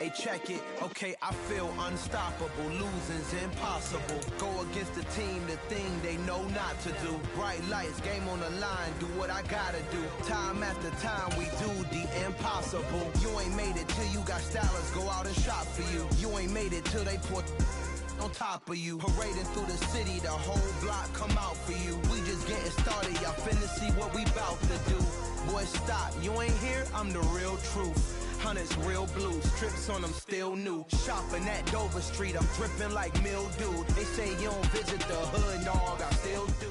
Hey, check it, okay, I feel unstoppable, losing's impossible. Go against the team, the thing they know not to do. Bright lights, game on the line, do what I gotta do. Time after time, we do the impossible. You ain't made it till you got stylers, go out and shop for you. You ain't made it till they put on top of you. Parading through the city, the whole block come out for you. We just getting started, y'all finna see what we bout to do. Boy, stop, you ain't here, I'm the real truth. Hunters real blue, strips on them still new. Shopping at Dover Street, I'm dripping like mildew. They say you don't visit the hood, dog, I still do.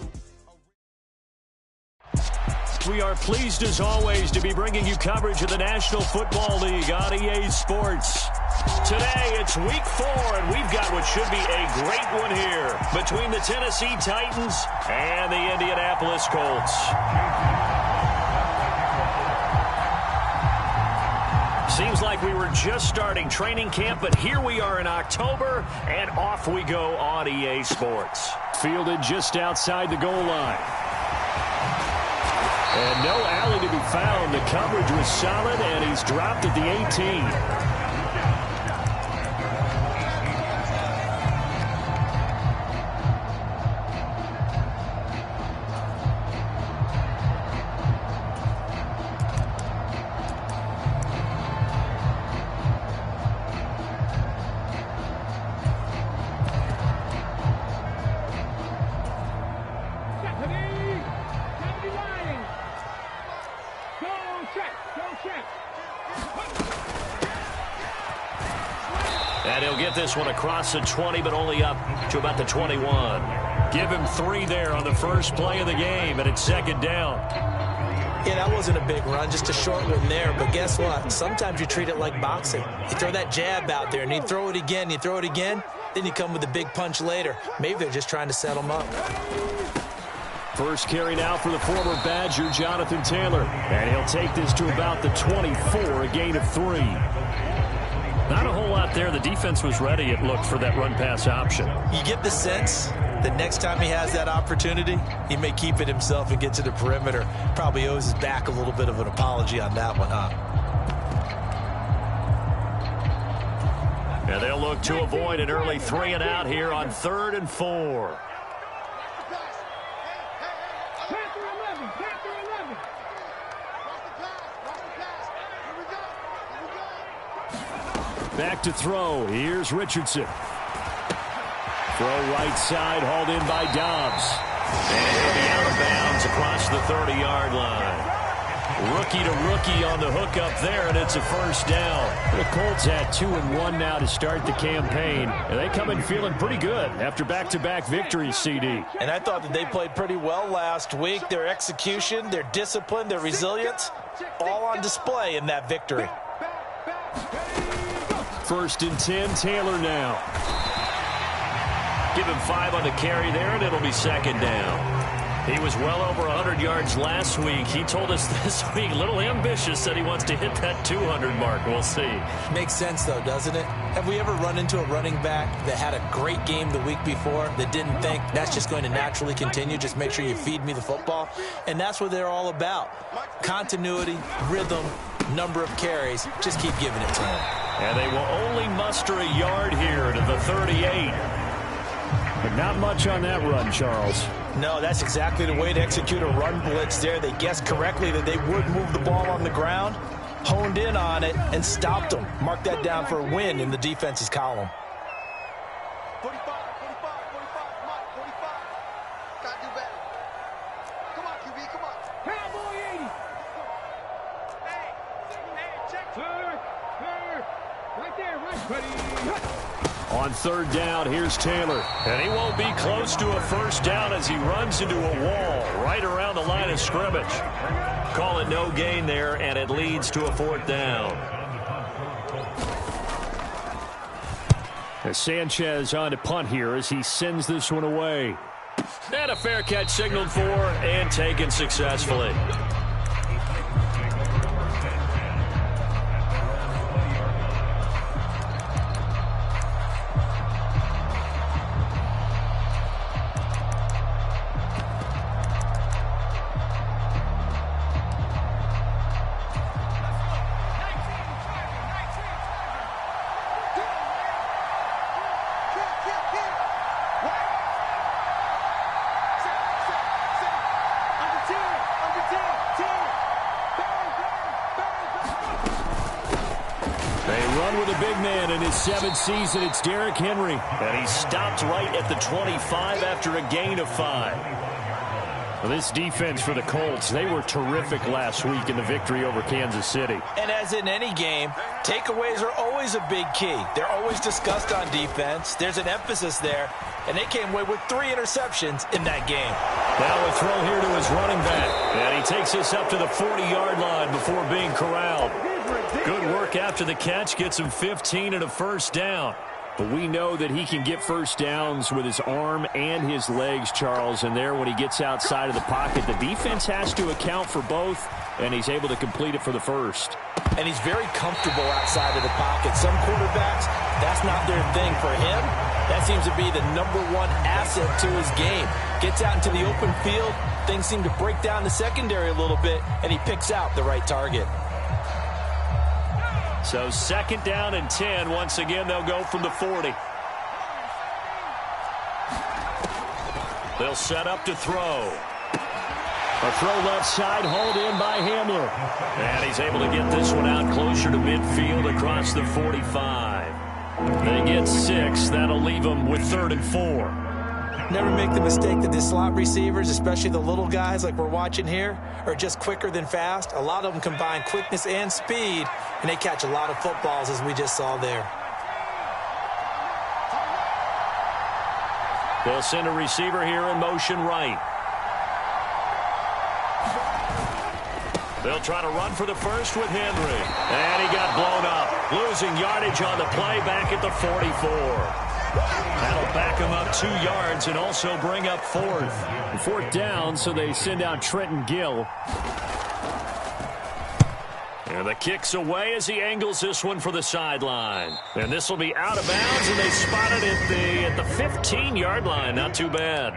We are pleased as always to be bringing you coverage of the National Football League on EA Sports. Today it's week 4 and we've got what should be a great one here between the Tennessee Titans and the Indianapolis Colts. Seems like we were just starting training camp, but here we are in October, and off we go on EA Sports. Fielded just outside the goal line. And no alley to be found. The coverage was solid, and he's dropped at the 18. And he'll get this one across the 20, but only up to about the 21. Give him 3 there on the first play of the game, and it's second down. Yeah, that wasn't a big run, just a short one there. But guess what? Sometimes you treat it like boxing. You throw that jab out there, and you throw it again, then you come with a big punch later. Maybe they're just trying to set him up. First carry now for the former Badger, Jonathan Taylor. And he'll take this to about the 24, a gain of 3. Not a whole lot there. The defense was ready, it looked, for that run-pass option. You get the sense that next time he has that opportunity, he may keep it himself and get to the perimeter. Probably owes his back a little bit of an apology on that one, huh? And they'll look to avoid an early 3 and out here on 3rd and 4. Back to throw. Here's Richardson. Throw right side, hauled in by Dobbs. And he'll be out of bounds across the 30-yard line. Rookie to rookie on the hook up there, and it's a first down. The Colts at 2-1 now to start the campaign. And they come in feeling pretty good after back-to-back victories, CD. And I thought that they played pretty well last week. Their execution, their discipline, their resilience, all on display in that victory. 1st and 10, Taylor now. Give him 5 on the carry there, and it'll be second down. He was well over 100 yards last week. He told us this week, a little ambitious, said he wants to hit that 200 mark. We'll see. Makes sense, though, doesn't it? Have we ever run into a running back that had a great game the week before that didn't think that's just going to naturally continue? Just make sure you feed me the football. And that's what they're all about. Continuity, rhythm, number of carries. Just keep giving it to them. And they will only muster a yard here to the 38. But not much on that run, Charles. No, that's exactly the way to execute a run blitz there. They guessed correctly that they would move the ball on the ground, honed in on it, and stopped them. Mark that down for a win in the defense's column. 45, 45, 45, come on, 45. Gotta do better. Come on, QB, come on. Cowboy 80. Hey, check. Right there, right, buddy. On 3rd down, here's Taylor. And he won't be close to a first down as he runs into a wall right around the line of scrimmage. Call it no gain there, and it leads to a 4th down. As Sanchez on to punt here as he sends this one away. And a fair catch signaled for and taken successfully. run with a big man in his 7th season. It's Derrick Henry. And he stopped right at the 25 after a gain of 5. Well, this defense for the Colts, they were terrific last week in the victory over Kansas City. And as in any game, takeaways are always a big key. They're always discussed on defense. There's an emphasis there, and they came away with 3 interceptions in that game. Now a throw here to his running back. And he takes this up to the 40-yard line before being corralled. Good work after the catch. Gets him 15 and a first down. But we know that he can get first downs with his arm and his legs, Charles. And there, when he gets outside of the pocket, the defense has to account for both, and he's able to complete it for the first. And he's very comfortable outside of the pocket. Some quarterbacks, that's not their thing. For him, that seems to be the #1 asset to his game. Gets out into the open field, things seem to break down the secondary a little bit, and he picks out the right target. So 2nd down and 10. Once again, they'll go from the 40. They'll set up to throw. A throw left side, hauled in by Hamler. And he's able to get this one out closer to midfield across the 45. They get 6. That'll leave them with 3rd and 4. Never make the mistake that the slot receivers, especially the little guys like we're watching here, are just quicker than fast. A lot of them combine quickness and speed, and they catch a lot of footballs, as we just saw there. They'll send a receiver here in motion right. They'll try to run for the first with Henry. And he got blown up. Losing yardage on the play back at the 44. That'll back him up 2 yards and also bring up 4th down, so they send out Trenton Gill. And the kick's away as he angles this one for the sideline. And this will be out of bounds, and they spot it at the 15-yard line. Not too bad.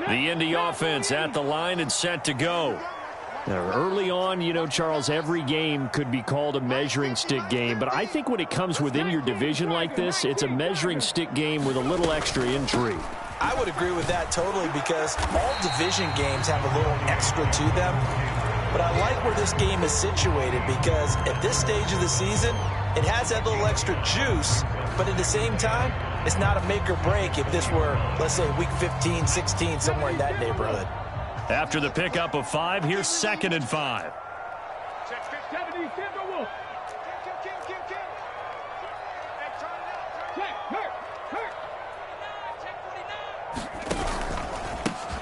The Indy offense at the line and set to go. Now, early on, you know, Charles, every game could be called a measuring stick game. But I think when it comes within your division like this, it's a measuring stick game with a little extra intrigue. I would agree with that totally, because all division games have a little extra to them. But I like where this game is situated, because at this stage of the season, it has that little extra juice. But at the same time, it's not a make or break if this were, let's say, week 15, 16, somewhere in that neighborhood. After the pickup of 5, here's 2nd and 5.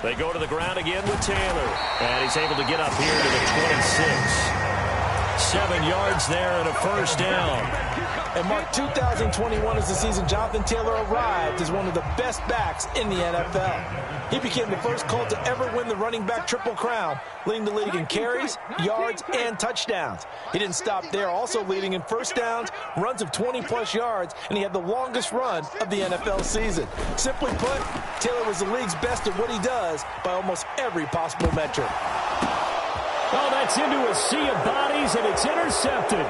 They go to the ground again with Taylor. And he's able to get up here to the 26. 7 yards there and a first down. And Mark, 2021 is the season Jonathan Taylor arrived as one of the best backs in the NFL. He became the first Colt to ever win the running back triple crown, leading the league in carries, yards, and touchdowns. He didn't stop there, also leading in first downs, runs of 20-plus yards, and he had the longest run of the NFL season. Simply put, Taylor was the league's best at what he does by almost every possible metric. Oh, that's into a sea of bodies, and it's intercepted.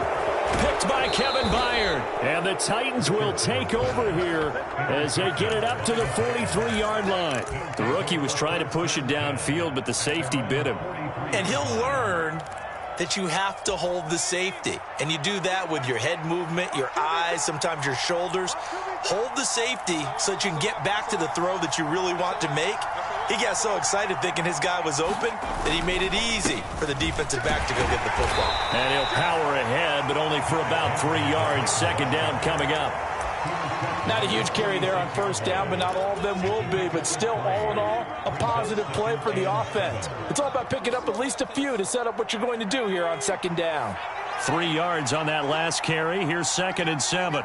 Picked by Kevin Byard. And the Titans will take over here as they get it up to the 43-yard line. The rookie was trying to push it downfield, but the safety bit him. And he'll learn that you have to hold the safety. And you do that with your head movement, your eyes, sometimes your shoulders. Hold the safety so that you can get back to the throw that you really want to make. He got so excited thinking his guy was open that he made it easy for the defensive back to go get the football. And he'll power ahead, but only for about 3 yards. 2nd down coming up. Not a huge carry there on first down, but not all of them will be. But still, all in all, a positive play for the offense. It's all about picking up at least a few to set up what you're going to do here on 2nd down. 3 yards on that last carry. Here's 2nd and 7.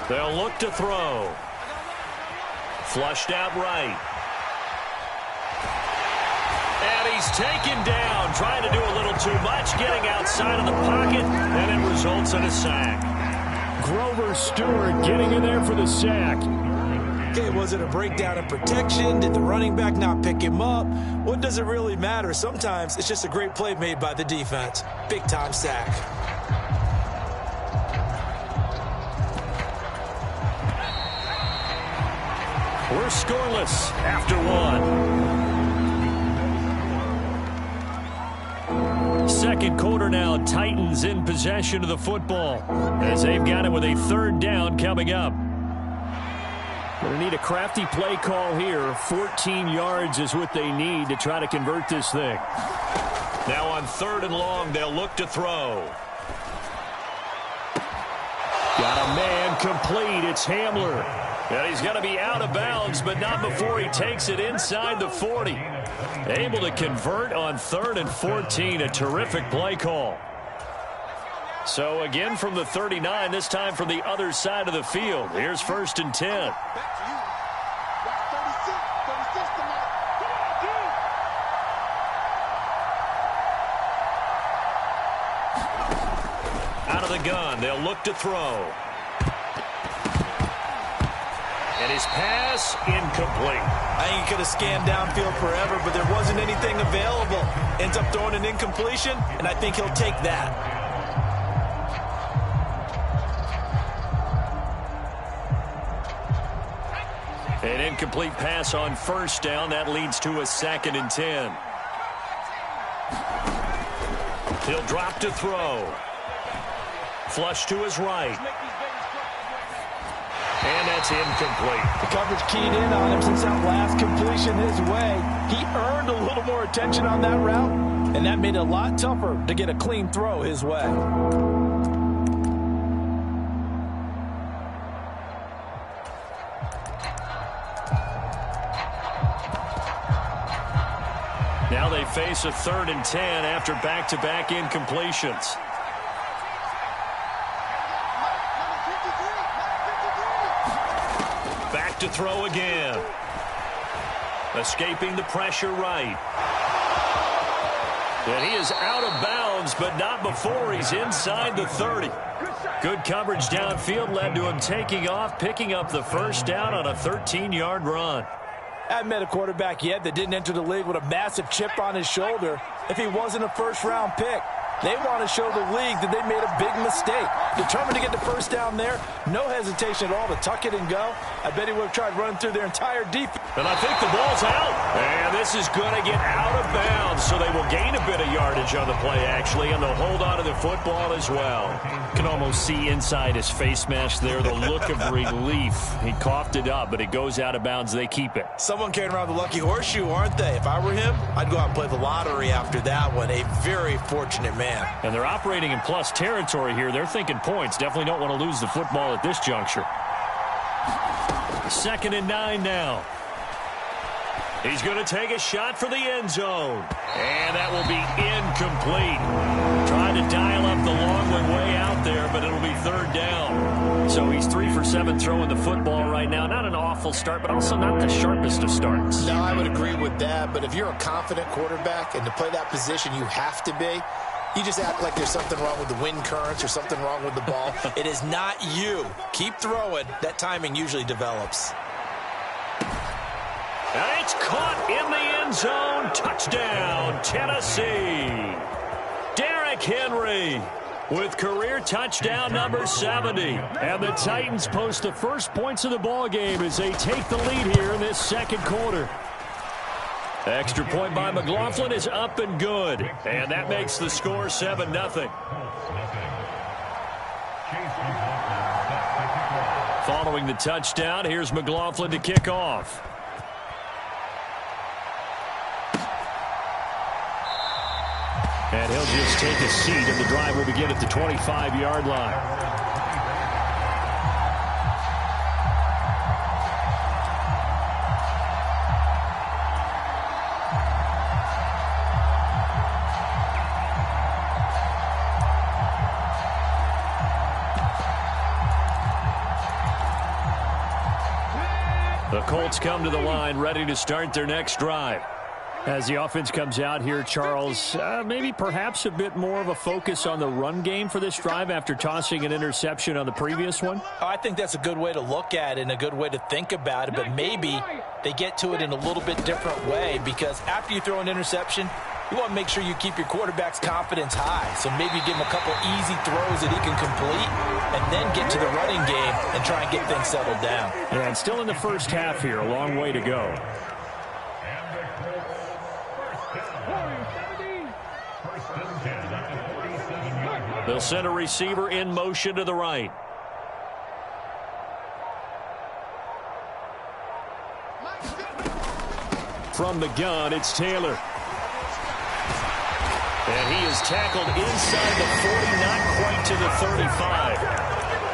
They'll look to throw. Flushed out right. And he's taken down, trying to do a little too much, getting outside of the pocket, and it results in a sack. Grover Stewart getting in there for the sack. Okay, was it a breakdown in protection? Did the running back not pick him up? What does it really matter? Sometimes it's just a great play made by the defense. Big-time sack. We're scoreless after one. Second quarter now, Titans in possession of the football as they've got it with a third down coming up. Going to need a crafty play call here. 14 yards is what they need to try to convert this thing. Now on third and long, they'll look to throw. Got a man complete. It's Hamler. And he's going to be out of bounds, but not before he takes it inside the 40. Able to convert on third and 14. A terrific play call. So again from the 39, this time from the other side of the field. Here's first and 10. Out of the gun, they'll look to throw. And his pass incomplete. I think he could have scanned downfield forever, but there wasn't anything available. Ends up throwing an incompletion, and I think he'll take that. An incomplete pass on first down. That leads to a second and 10. He'll drop to throw. Flush to his right. And that's incomplete. The coverage keyed in on him since that last completion his way. He earned a little more attention on that route, and that made it a lot tougher to get a clean throw his way. Now they face a third and 10 after back-to-back incompletions. Back to throw again. Escaping the pressure right. And he is out of bounds, but not before he's inside the 30. Good coverage downfield led to him taking off, picking up the first down on a 13-yard run. I haven't met a quarterback yet that didn't enter the league with a massive chip on his shoulder if he wasn't a first-round pick. They want to show the league that they made a big mistake. Determined to get the first down there. No hesitation at all to tuck it and go. I bet he would have tried running through their entire defense. And I think the ball's out. And this is going to get out of bounds, so they will gain a bit of yardage on the play, actually, and they'll hold on to the football as well. You can almost see inside his face mask there the look of relief. He coughed it up, but it goes out of bounds. They keep it. Someone carrying around the lucky horseshoe, aren't they? If I were him, I'd go out and play the lottery after that one. A very fortunate man. And they're operating in plus territory here. They're thinking points. Definitely don't want to lose the football at this juncture. Second and 9 now. He's going to take a shot for the end zone. And that will be incomplete. Trying to dial up the long one way out there, but it'll be third down. So he's 3 for 7 throwing the football right now. Not an awful start, but also not the sharpest of starts. No, I would agree with that. But if you're a confident quarterback and to play that position, you have to be. You just act like there's something wrong with the wind currents or something wrong with the ball. It is not you. Keep throwing. That timing usually develops. And it's caught in the end zone. Touchdown, Tennessee. Derrick Henry with career touchdown number 70. And the Titans post the first points of the ball game as they take the lead here in this second quarter. Extra point by McLaughlin is up and good. And that makes the score 7-0. Following the touchdown, here's McLaughlin to kick off. And he'll just take a seat, and the drive will begin at the 25-yard line. The Colts come to the line, ready to start their next drive. As the offense comes out here, Charles, maybe perhaps a bit more of a focus on the run game for this drive after tossing an interception on the previous one? I think that's a good way to look at it and a good way to think about it, but maybe they get to it in a little bit different way because after you throw an interception, You want to make sure you keep your quarterback's confidence high. So maybe give him a couple easy throws that he can complete and then get to the running game and try and get things settled down. Yeah, and still in the first half here. A long way to go. They'll send a receiver in motion to the right. From the gun, it's Taylor. And he is tackled inside the 40, not quite to the 35.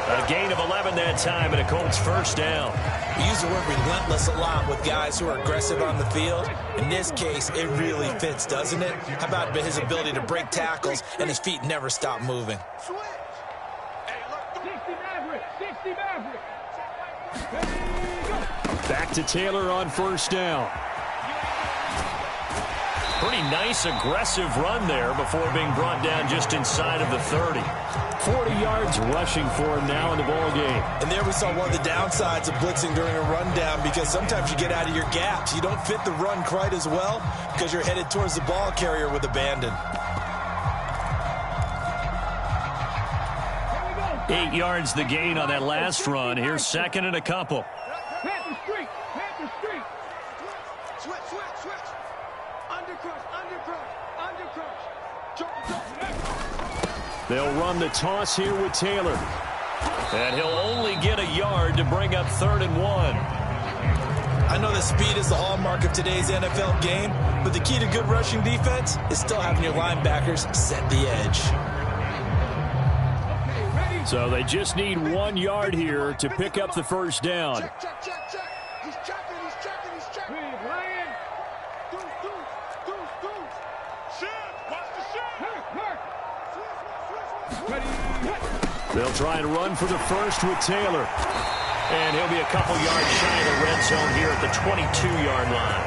A gain of 11 that time, and a Colts first down. We use the word relentless a lot with guys who are aggressive on the field. In this case, it really fits, doesn't it? How about his ability to break tackles and his feet never stop moving? Back to Taylor on first down. Pretty nice, aggressive run there before being brought down just inside of the 30. 40 yards rushing for him now in the ball game. And there we saw one of the downsides of blitzing during a rundown, because sometimes you get out of your gaps. You don't fit the run quite as well because you're headed towards the ball carrier with abandon. 8 yards the gain on that last run. Here's second and a couple. Panther streak. Panther streak. Switch. Undercrush. They'll run the toss here with Taylor. And he'll only get a yard to bring up 3rd and 1. I know that speed is the hallmark of today's NFL game, but the key to good rushing defense is still having your linebackers set the edge. So they just need 1 yard here to pick up the first down. Check. He's checking. Ryan. Deuce. Shift. Watch the shift. They'll try and run for the first with Taylor. And he'll be a couple yards shy of the red zone here at the 22-yard line.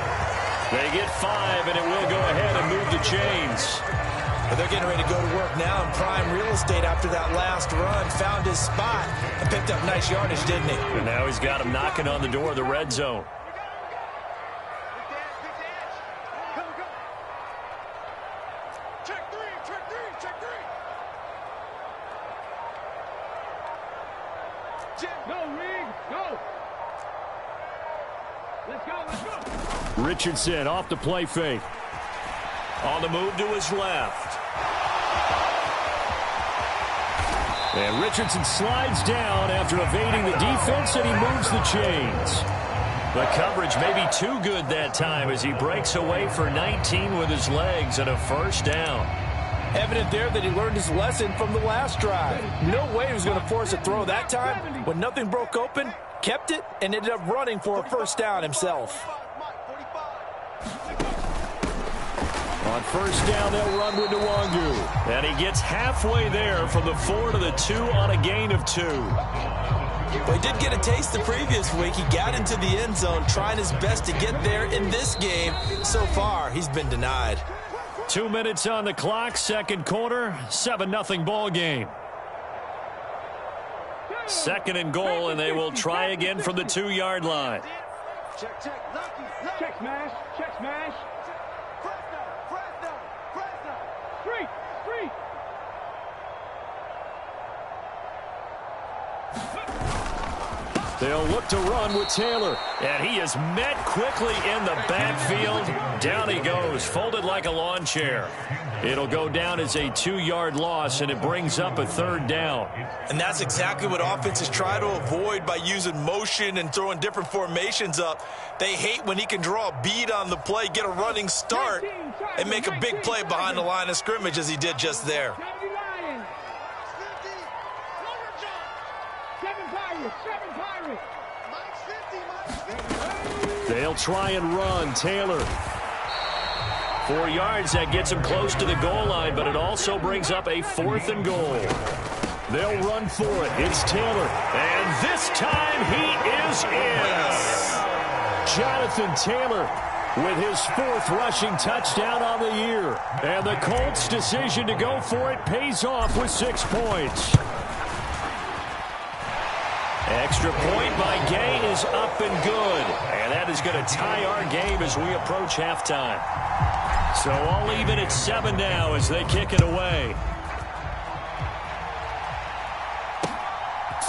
They get 5, and it will go ahead and move the chains. But they're getting ready to go to work now in prime real estate after that last run. Found his spot and picked up nice yardage, didn't he? And now he's got him knocking on the door of the red zone. Check three. Go, Reed. Go. Let's go. Richardson off the play fake. On the move to his left. And Richardson slides down after evading the defense, and he moves the chains. The coverage may be too good that time as he breaks away for 19 with his legs and a first down. Evident there that he learned his lesson from the last drive. No way he was going to force a throw that time. When nothing broke open, kept it, and ended up running for a first down himself. On first down, they'll run with Nwangu. And he gets halfway there from the 4 to the 2 on a gain of 2. But he did get a taste the previous week. He got into the end zone, trying his best to get there in this game. So far, he's been denied. 2 minutes on the clock, second quarter, 7-0 ball game. Second and goal, and they will try again from the 2-yard line. Check. Check smash. Fresno. Street. They'll look to run with Taylor. And he is met quickly in the backfield. Down he goes, folded like a lawn chair. It'll go down as a 2-yard loss, and it brings up a 3rd down. And that's exactly what offenses try to avoid by using motion and throwing different formations up. They hate when he can draw a bead on the play, get a running start, and make a big play behind the line of scrimmage as he did just there. They'll try and run. Taylor. 4 yards, that gets him close to the goal line, but it also brings up a 4th and goal. They'll run for it. It's Taylor. And this time he is in. Jonathan Taylor with his 4th rushing touchdown on the year. And the Colts' decision to go for it pays off with 6 points. And Extra point by Gay is up and good. And that is going to tie our game as we approach halftime. So all even at 7 now as they kick it away.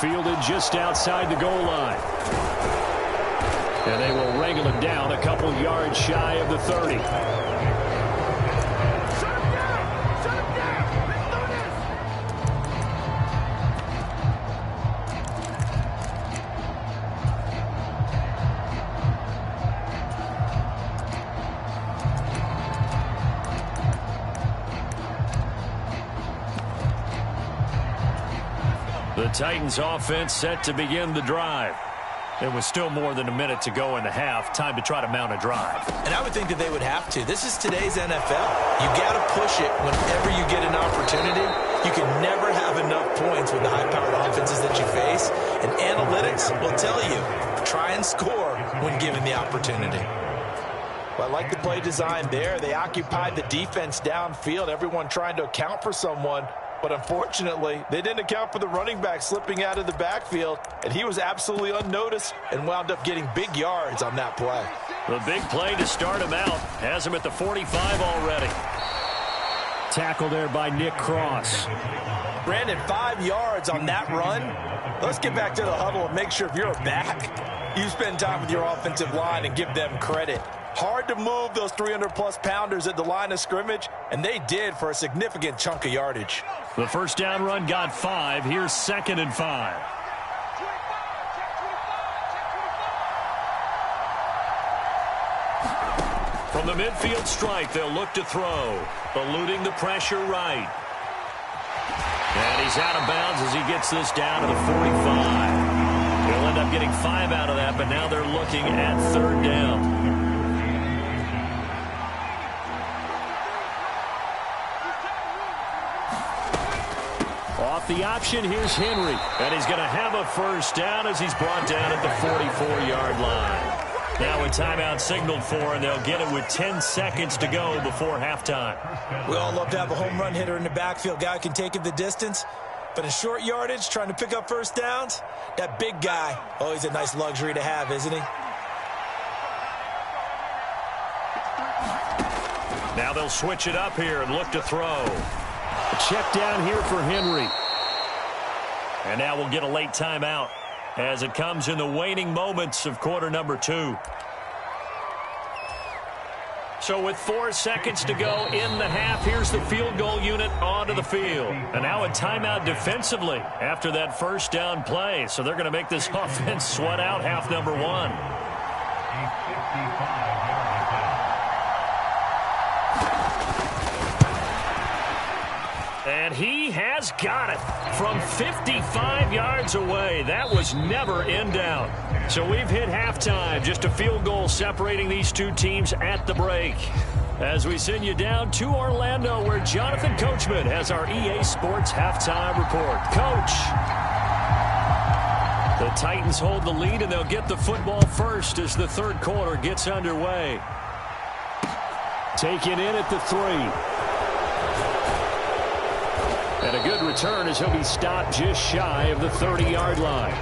Fielded just outside the goal line. And they will wrangle him down a couple yards shy of the 30. The Titans offense set to begin the drive. There was still more than a minute to go in the half. Time to try to mount a drive. And I would think that they would have to. This is today's NFL. You got to push it whenever you get an opportunity. You can never have enough points with the high-powered offenses that you face. And analytics will tell you, try and score when given the opportunity. Well, I like the play design there. They occupied the defense downfield, everyone trying to account for someone. But unfortunately, they didn't account for the running back slipping out of the backfield, and he was absolutely unnoticed and wound up getting big yards on that play. The big play to start him out has him at the 45 already. Tackle there by Nick Cross. Brandon, 5 yards on that run. Let's get back to the huddle and make sure if you're a back, you spend time with your offensive line and give them credit. Hard to move those 300-plus pounders at the line of scrimmage, and they did for a significant chunk of yardage. The first down run got 5. Here's 2nd and 5. From the midfield stripe, they'll look to throw. Eluding the pressure right. And he's out of bounds as he gets this down to the 45. He'll end up getting 5 out of that, but now they're looking at 3rd down. Off the option, here's Henry. And he's going to have a first down as he's brought down at the 44-yard line. Now a timeout signaled for, and they'll get it with 10 seconds to go before halftime. We all love to have a home run hitter in the backfield. Guy can take it the distance. But in short yardage, trying to pick up first downs, that big guy, always a nice luxury to have, isn't he? Now they'll switch it up here and look to throw. A check down here for Henry. And now we'll get a late timeout as it comes in the waning moments of quarter number 2. So with 4 seconds to go in the half, here's the field goal unit onto the field. And now a timeout defensively after that first down play. So they're going to make this offense sweat out half number 1. And he has got it from 55 yards away. That was never in doubt. So we've hit halftime. Just a field goal separating these two teams at the break. As we send you down to Orlando, where Jonathan Coachman has our EA Sports halftime report. Coach. The Titans hold the lead, and they'll get the football first as the third quarter gets underway. Taken in at the 3. And a good return as he'll be stopped just shy of the 30-yard line.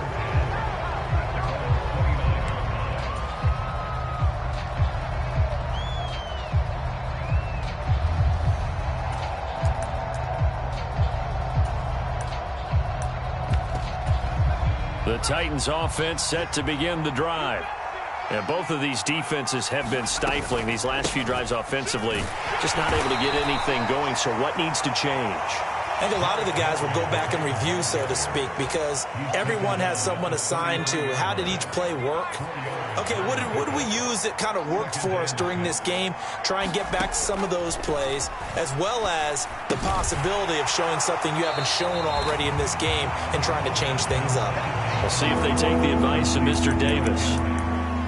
The Titans offense set to begin the drive. And both of these defenses have been stifling these last few drives offensively. Just not able to get anything going, so what needs to change? I think a lot of the guys will go back and review, so to speak, because everyone has someone assigned to how did each play work. Okay, what did we use that kind of worked for us during this game? Try and get back to some of those plays, as well as the possibility of showing something you haven't shown already in this game and trying to change things up. We'll see if they take the advice of Mr. Davis.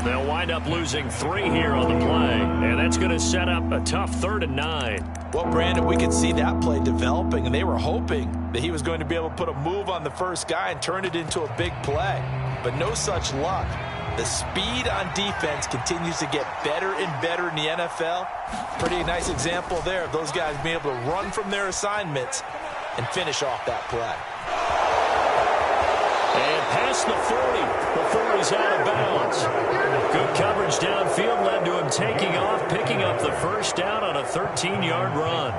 They'll wind up losing 3 here on the play, and that's going to set up a tough 3rd and 9. Well, Brandon, we could see that play developing, and they were hoping that he was going to be able to put a move on the first guy and turn it into a big play. But no such luck. The speed on defense continues to get better and better in the NFL. Pretty nice example there of those guys being able to run from their assignments and finish off that play. And pass past the 40 before he's out of bounds. Good coverage downfield led to him taking off, picking up the first down on a 13-yard run.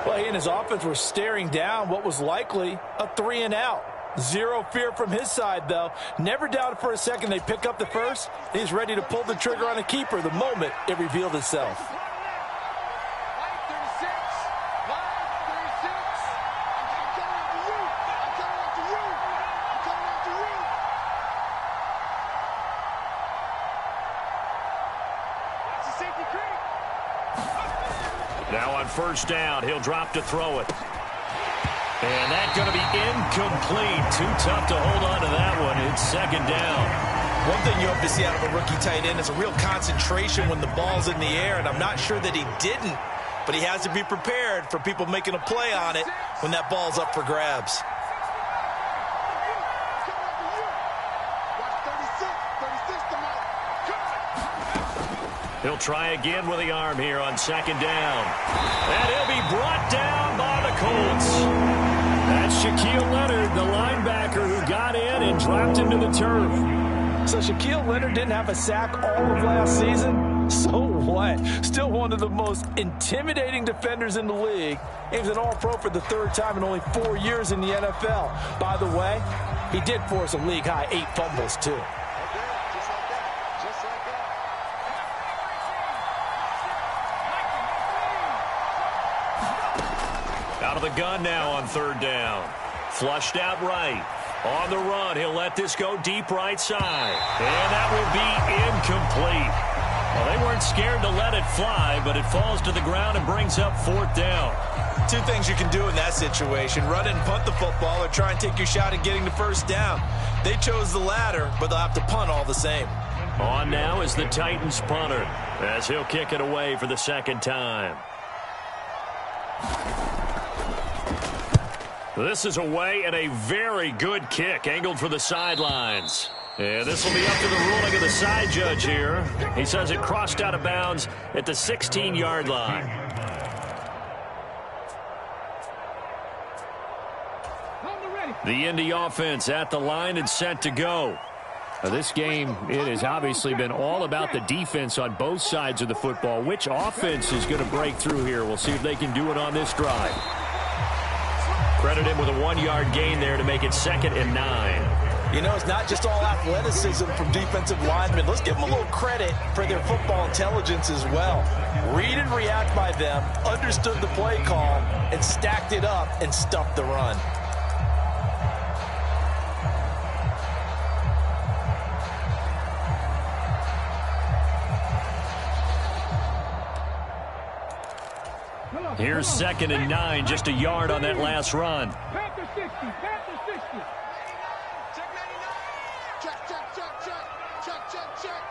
Well, he and his offense were staring down what was likely a 3-and-out. Zero fear from his side, though. Never doubted for a second they pick up the first. He's ready to pull the trigger on a keeper the moment it revealed itself. Now on first down, he'll drop to throw it. And that's going to be incomplete. Too tough to hold on to that one. It's second down. One thing you hope to see out of a rookie tight end is a real concentration when the ball's in the air, and I'm not sure that he didn't, but he has to be prepared for people making a play on it when that ball's up for grabs. He'll try again with the arm here on second down. And he'll be brought down by the Colts. That's Shaquille Leonard, the linebacker who got in and dropped him to the turf. So Shaquille Leonard didn't have a sack all of last season? So what? Still one of the most intimidating defenders in the league. He was an All-Pro for the third time in only 4 years in the NFL. By the way, he did force a league-high 8 fumbles, too. Out of the gun now on third down. Flushed out right. On the run, he'll let this go deep right side. And that will be incomplete. Well, they weren't scared to let it fly, but it falls to the ground and brings up fourth down. Two things you can do in that situation: run and punt the football, or try and take your shot at getting the first down. They chose the latter, but they'll have to punt all the same. On now is the Titans punter, as he'll kick it away for the second time. This is away, and a very good kick angled for the sidelines. And this will be up to the ruling of the side judge here. He says it crossed out of bounds at the 16-yard line. The Indy offense at the line and set to go. Now this game, it has obviously been all about the defense on both sides of the football. Which offense is going to break through here? We'll see if they can do it on this drive. Credit him with a 1-yard gain there to make it 2nd and 9. You know, it's not just all athleticism from defensive linemen. Let's give them a little credit for their football intelligence as well. Read and react by them, understood the play call, and stacked it up and stuffed the run. Here's 2nd and 9, just a yard on that last run. Panther 60, Panther 60. Check 99. Check.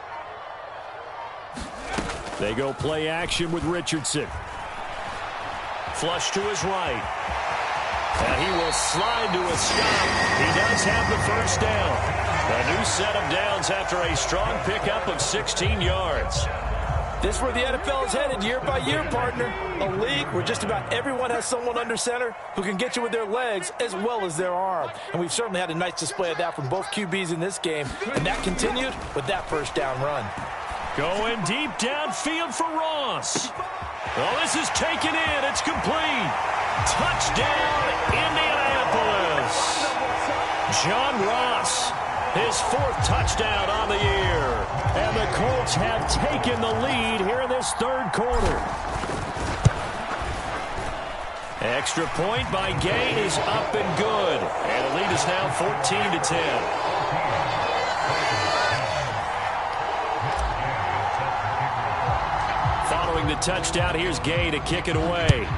They go play action with Richardson. Flush to his right. And he will slide to a stop. He does have the first down. A new set of downs after a strong pickup of 16 yards. This is where the NFL is headed year by year, partner. A league where just about everyone has someone under center who can get you with their legs as well as their arm. And we've certainly had a nice display of that from both QBs in this game. And that continued with that first down run. Going deep downfield for Ross. Well, this is taken in. It's complete. Touchdown, Indianapolis. John Ross, his 4th touchdown on the year. And the Colts have taken the lead here in this third quarter. Extra point by Gay is up and good. And the lead is now 14-10. Following the touchdown, here's Gay to kick it away.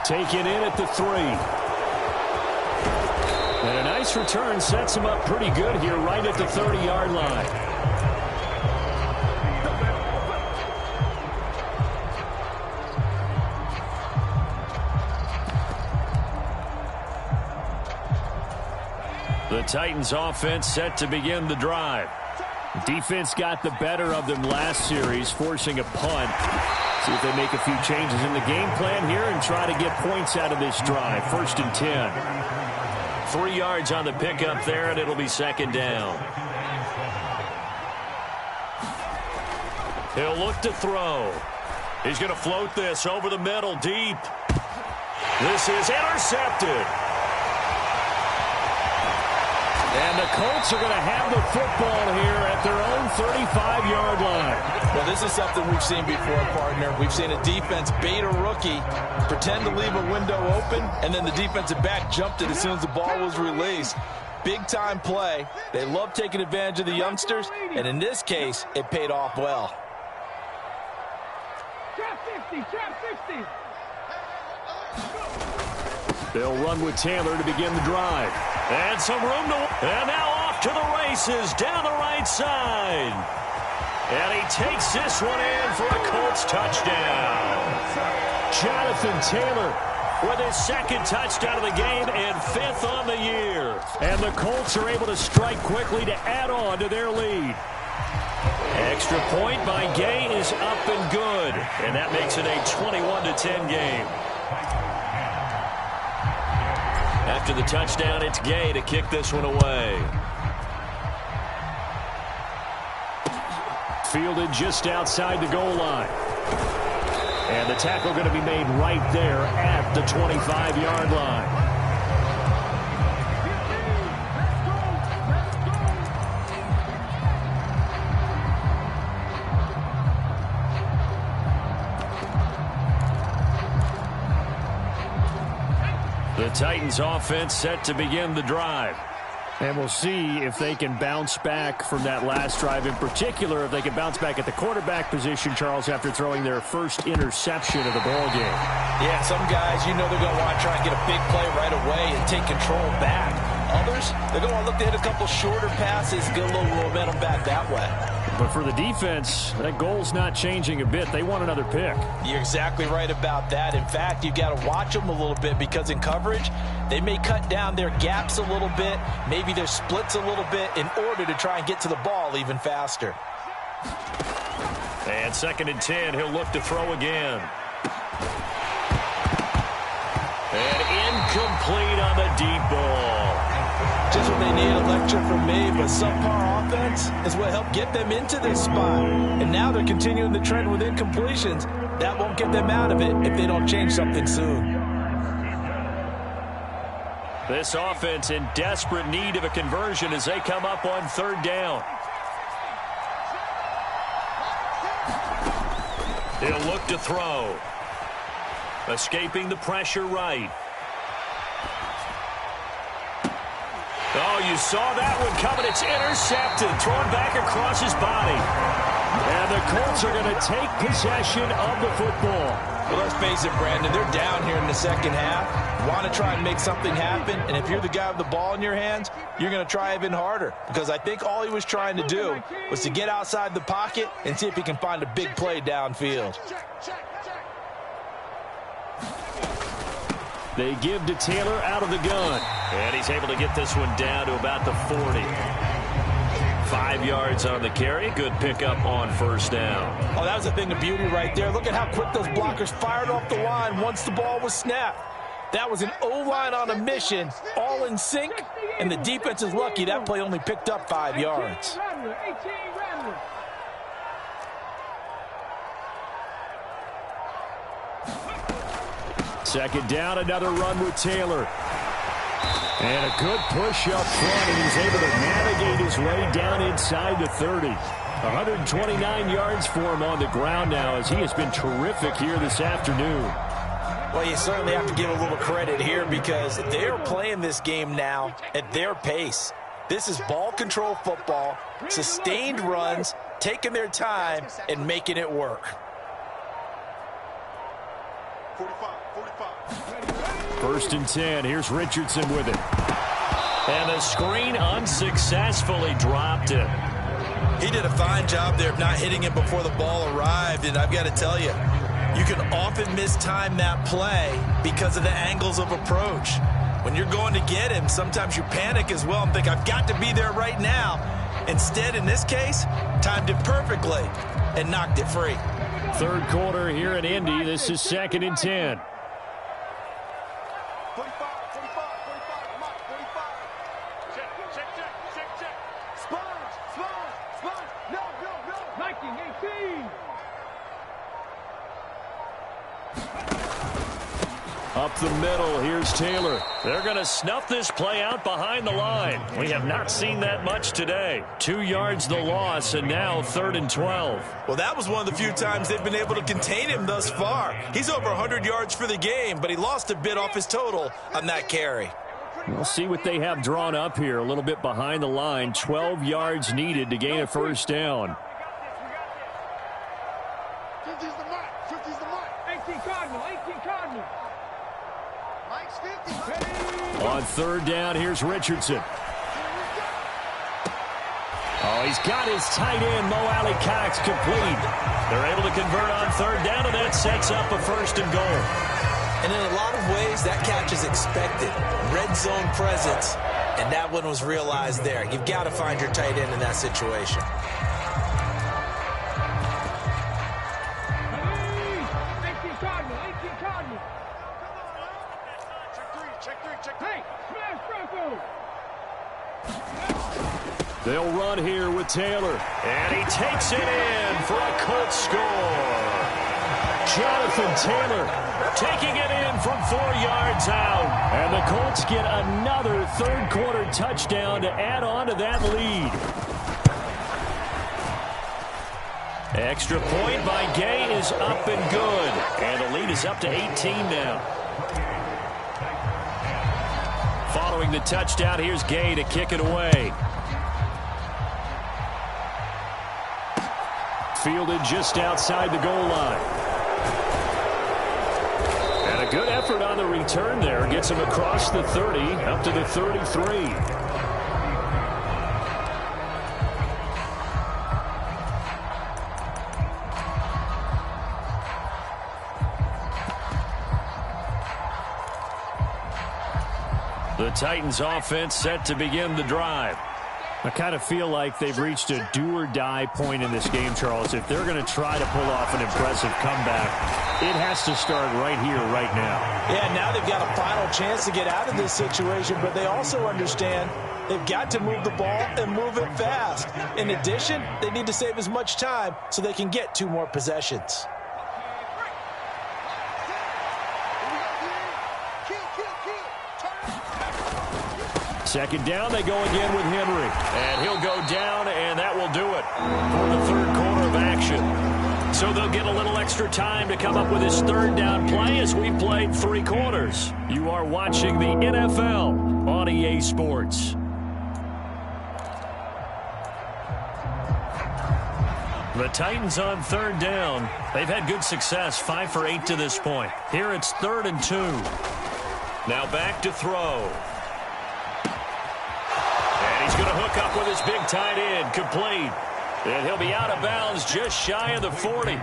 Taken in at the 3. And a nice return sets him up pretty good here right at the 30-yard line. The Titans offense set to begin the drive. Defense got the better of them last series, forcing a punt. See if they make a few changes in the game plan here and try to get points out of this drive. 1st and 10. 3 yards on the pickup there, and it'll be 2nd down. He'll look to throw. He's going to float this over the middle, deep. This is intercepted. And the Colts are going to have the football here at their own 35-yard line. Well, this is something we've seen before, partner. We've seen a defense bait a rookie, pretend to leave a window open, and then the defensive back jumped it as soon as the ball was released. Big-time play. They love taking advantage of the youngsters, and in this case, it paid off well. They'll run with Taylor to begin the drive. And some room to... And now off to the races down the right side. And he takes this one in for a Colts touchdown. Jonathan Taylor with his 2nd touchdown of the game and 5th on the year. And the Colts are able to strike quickly to add on to their lead. Extra point by Gay is up and good. And that makes it a 21-10 game. After the touchdown, it's Gay to kick this one away. Fielded just outside the goal line. And the tackle going to be made right there at the 25-yard line. The Titans offense set to begin the drive. And we'll see if they can bounce back from that last drive. In particular, if they can bounce back at the quarterback position, Charles, after throwing their first interception of the ball game. Yeah, some guys, you know they're going to want to try and get a big play right away and take control back. Others, they're going to want to look to hit a couple shorter passes, get a little momentum back that way. But for the defense, that goal's not changing a bit. They want another pick. You're exactly right about that. In fact, you've got to watch them a little bit because in coverage, they may cut down their gaps a little bit, maybe their splits a little bit in order to try and get to the ball even faster. And 2nd and 10, he'll look to throw again. And incomplete on the deep ball. Just what they need, a lecture from me, but subpar offense is what helped get them into this spot. And now they're continuing the trend with incompletions. That won't get them out of it if they don't change something soon. This offense in desperate need of a conversion as they come up on 3rd down. He'll look to throw. Escaping the pressure right. Oh, you saw that one coming. It's intercepted. Thrown back across his body. And the Colts are going to take possession of the football. Well, let's face it, Brandon. They're down here in the 2nd half. Want to try and make something happen. And if you're the guy with the ball in your hands, you're going to try even harder. Because I think all he was trying to do was to get outside the pocket and see if he can find a big play downfield. They give to Taylor out of the gun. And he's able to get this one down to about the 40. 5 yards on the carry. Good pickup on 1st down. Oh, that was a thing of beauty right there. Look at how quick those blockers fired off the line once the ball was snapped. That was an O-line on a mission, all in sync, and the defense is lucky that play only picked up 5 yards. Second down, another run with Taylor. And a good push up front, and he's able to navigate his way down inside the 30. 129 yards for him on the ground now as he has been terrific here this afternoon. Well, you certainly have to give a little credit here because they're playing this game now at their pace. This is ball control football, sustained runs, taking their time, and making it work. 1st and 10. Here's Richardson with it. And the screen unsuccessfully dropped it. He did a fine job there of not hitting it before the ball arrived, and I've got to tell you, you can often mistime that play because of the angles of approach. When you're going to get him, sometimes you panic as well and think, I've got to be there right now. Instead, in this case, timed it perfectly and knocked it free. Third quarter here in Indy. This is 2nd and 10. 45, 45, 45, Mike, 45. Check. Sponge. No. Nike, 18. Up the middle, here's Taylor. They're going to snuff this play out behind the line. We have not seen that much today. 2 yards the loss, and now 3rd and 12. Well, that was one of the few times they've been able to contain him thus far. He's over 100 yards for the game, but he lost a bit off his total on that carry. We'll see what they have drawn up here. A little bit behind the line. 12 yards needed to gain a first down. 50's the mark. 50's the mark. 18 Cardinal. Mike's 50. On 3rd down, here's Richardson. Oh, he's got his tight end, Mo Alley-Cox, complete. They're able to convert on 3rd down, and that sets up a 1st and goal. And in a lot of ways, that catch is expected. Red zone presence, and that one was realized there. You've got to find your tight end in that situation. 18 Cardinal. Check 3. Hey, smash Franco. They'll run here with Taylor. And he takes it in for a Colts score. Jonathan Taylor Taking it in from 4 yards out. And the Colts get another third quarter touchdown to add on to that lead. Extra point by Gay is up and good. And the lead is up to 18 now. Following the touchdown, here's Gay to kick it away. Fielded just outside the goal line. And a good effort on the return there. Gets him across the 30, up to the 33. The Titans offense set to begin the drive. I kind of feel like they've reached a do-or-die point in this game, Charles. If they're going to try to pull off an impressive comeback, it has to start right here, right now. Yeah, now they've got a final chance to get out of this situation, but they also understand they've got to move the ball and move it fast. In addition, they need to save as much time so they can get 2 more possessions. Second down, they go again with Henry. And he'll go down, and that will do it for the third quarter of action. So they'll get a little extra time to come up with his third down play as we played 3 quarters. You are watching the NFL on EA Sports. The Titans on third down. They've had good success, 5 for 8 to this point. Here it's 3rd and 2. Now back to throw. He's going to hook up with his big tight end, complete. And he'll be out of bounds just shy of the 40.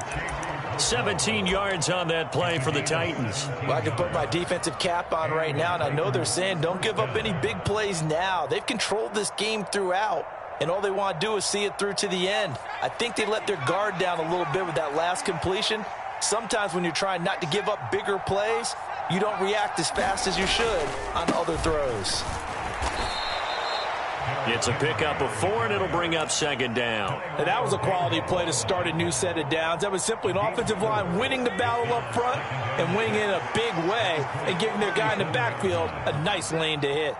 17 yards on that play for the Titans. Well, I can put my defensive cap on right now, and I know they're saying don't give up any big plays now. They've controlled this game throughout, and all they want to do is see it through to the end. I think they let their guard down a little bit with that last completion. Sometimes when you're trying not to give up bigger plays, you don't react as fast as you should on other throws. It's a pickup of 4, and it'll bring up 2nd down. And that was a quality play to start a new set of downs. That was simply an offensive line winning the battle up front and winning it in a big way and giving their guy in the backfield a nice lane to hit.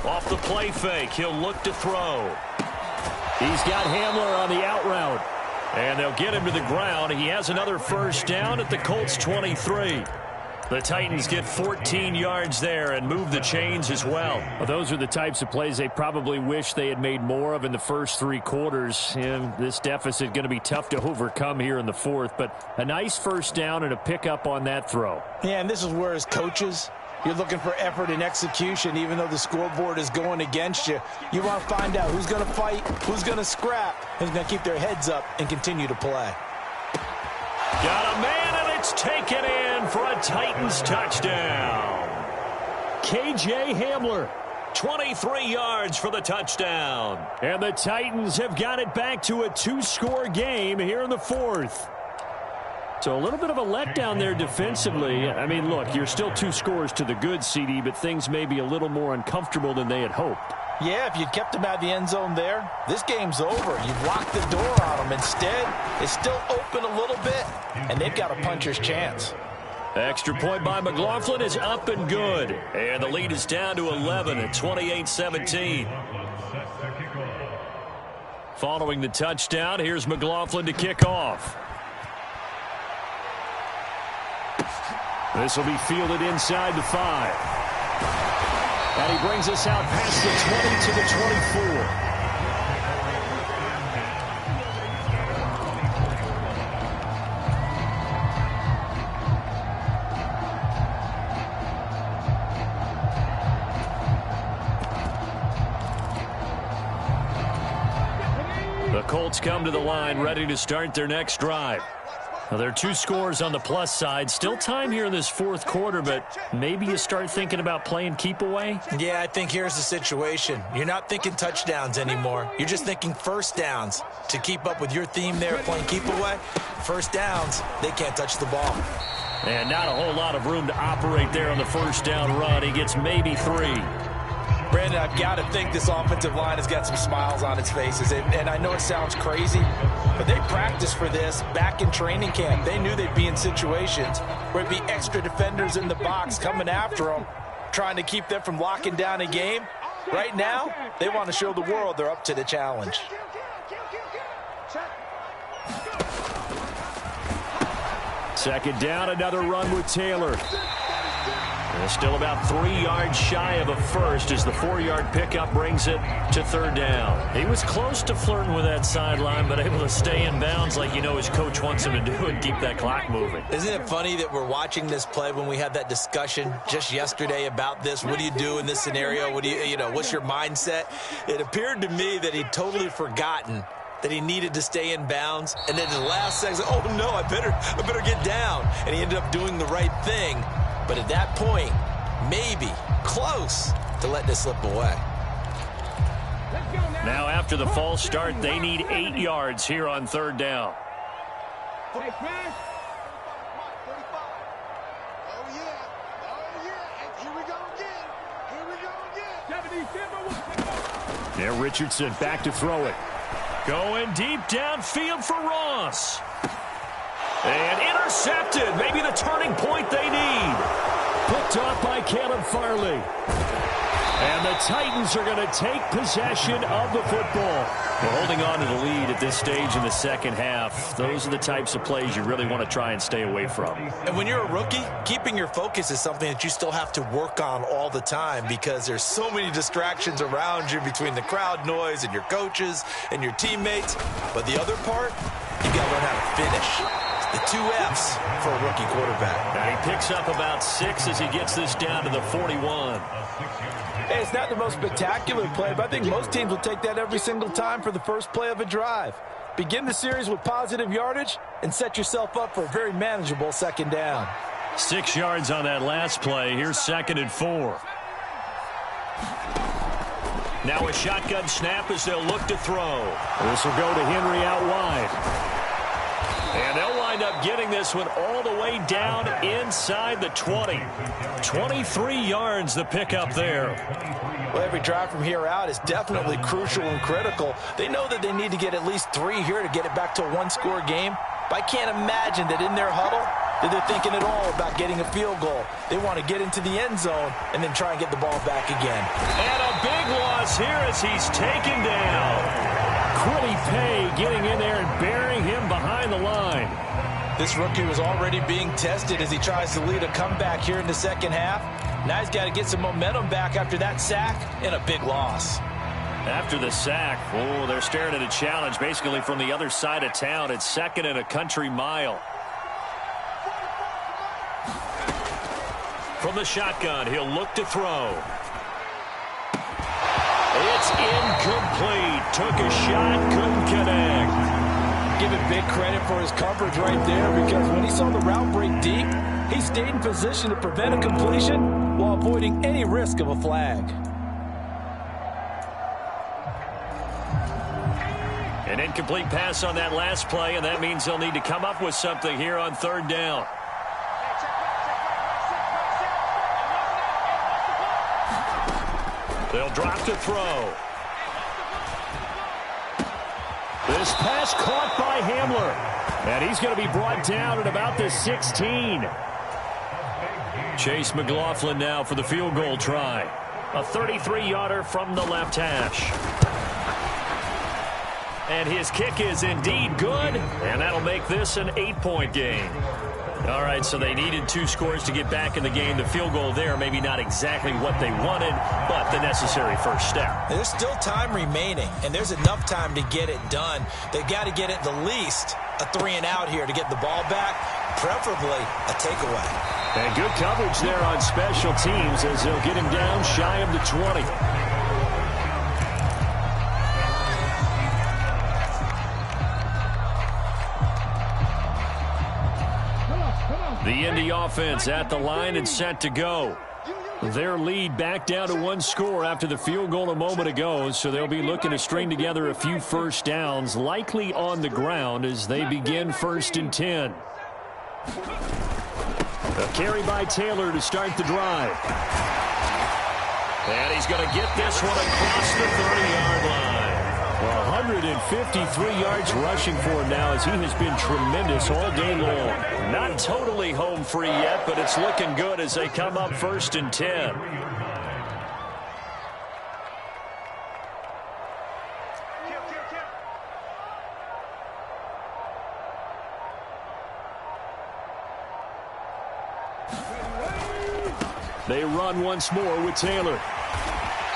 Off the play fake, he'll look to throw. He's got Hamler on the out route. And they'll get him to the ground. He has another first down at the Colts 23. The Titans get 14 yards there and move the chains as well. Well, those are the types of plays they probably wish they had made more of in the first 3 quarters. And this deficit going to be tough to overcome here in the 4th. But a nice first down and a pickup on that throw. Yeah, and this is where as coaches, you're looking for effort and execution. Even though the scoreboard is going against you, you want to find out who's going to fight, who's going to scrap, who's going to keep their heads up and continue to play. Got a man, and it's taken in for a Titans touchdown. KJ Hamler 23 yards for the touchdown. And the Titans have got it back to a 2-score game here in the fourth. So a little bit of a letdown there defensively. I mean, look, you're still 2 scores to the good, CD, but things may be a little more uncomfortable than they had hoped. Yeah, if you'd kept them out of the end zone there, this game's over. You've locked the door on them. Instead, it's still open a little bit, and they've got a puncher's chance. Extra point by McLaughlin is up and good. And the lead is down to 11 at 28-17. Following the touchdown, here's McLaughlin to kick off. This will be fielded inside the 5. And he brings us out past the 20 to the 24. The Colts come to the line ready to start their next drive. Now, there are 2 scores on the plus side. Still time here in this fourth quarter, but maybe you start thinking about playing keep away? Yeah, I think here's the situation. You're not thinking touchdowns anymore. You're just thinking first downs. To keep up with your theme there, playing keep away, first downs, they can't touch the ball. And not a whole lot of room to operate there on the first down run. He gets maybe 3. Brandon, I've got to think this offensive line has got some smiles on its faces. And I know it sounds crazy, but they practiced for this back in training camp. They knew they'd be in situations where it'd be extra defenders in the box coming after them, trying to keep them from locking down a game. Right now, they want to show the world they're up to the challenge. Second down, another run with Taylor. They're still about 3 yards shy of a first as the 4-yard pickup brings it to third down. He was close to flirting with that sideline, but able to stay in bounds like you know his coach wants him to do and keep that clock moving. Isn't it funny that we're watching this play when we had that discussion just yesterday about this? What do you do in this scenario? What do you know, what's your mindset? It appeared to me that he'd totally forgotten that he needed to stay in bounds, and then in the last second, oh no, I better get down. And he ended up doing the right thing. But at that point, maybe close to letting it slip away. Now after the false start, they need 8 yards here on third down. There, Richardson back to throw it. Going deep downfield for Ross. And intercepted. Maybe the turning point they need. Picked off by Caleb Farley. And the Titans are going to take possession of the football. We're holding on to the lead at this stage in the second half. Those are the types of plays you really want to try and stay away from. And when you're a rookie, keeping your focus is something that you still have to work on all the time because there's so many distractions around you between the crowd noise and your coaches and your teammates. But the other part, you got to learn how to finish. The 2 F's for a rookie quarterback. Now he picks up about 6 as he gets this down to the 41. Hey, it's not the most spectacular play, but I think most teams will take that every single time for the first play of a drive. Begin the series with positive yardage and set yourself up for a very manageable second down. 6 yards on that last play. Here's 2nd and 4. Now a shotgun snap as they'll look to throw. This will go to Henry out wide. And they'll wind up getting this one all the way down inside the 20. 23 yards the pickup there. Well, every drive from here out is definitely crucial and critical. They know that they need to get at least 3 here to get it back to a 1-score game. But I can't imagine that in their huddle that they're thinking at all about getting a field goal. They want to get into the end zone and then try and get the ball back again. And a big loss here as he's taken down. Quilly Pay getting in there and burying him behind the line. This rookie was already being tested as he tries to lead a comeback here in the second half. Now he's got to get some momentum back after that sack and a big loss. After the sack, oh, they're staring at a challenge basically from the other side of town. It's 2nd and a country mile. From the shotgun, he'll look to throw. It's incomplete. Took a shot, couldn't connect. Give him big credit for his coverage right there because when he saw the route break deep, he stayed in position to prevent a completion while avoiding any risk of a flag. An incomplete pass on that last play, and that means they'll need to come up with something here on third down. They'll drop to throw. This pass caught by Hamler. And he's going to be brought down at about the 16. Chase McLaughlin now for the field goal try. A 33-yarder from the left hash. And his kick is indeed good, and that'll make this an 8-point game. All right, so they needed 2 scores to get back in the game. The field goal there, maybe not exactly what they wanted, but the necessary first step. There's still time remaining, and there's enough time to get it done. They've got to get it the least a 3-and-out here to get the ball back, preferably a takeaway. And good coverage there on special teams as they'll get him down shy of the 20. The Indy offense at the line and set to go. Their lead back down to 1 score after the field goal a moment ago, so they'll be looking to string together a few first downs, likely on the ground as they begin 1st and 10. A carry by Taylor to start the drive. And he's going to get this one across the 30-yard line. 153 yards rushing for him now as he has been tremendous all day long. Not totally home free yet, but it's looking good as they come up 1st and 10. They run once more with Taylor.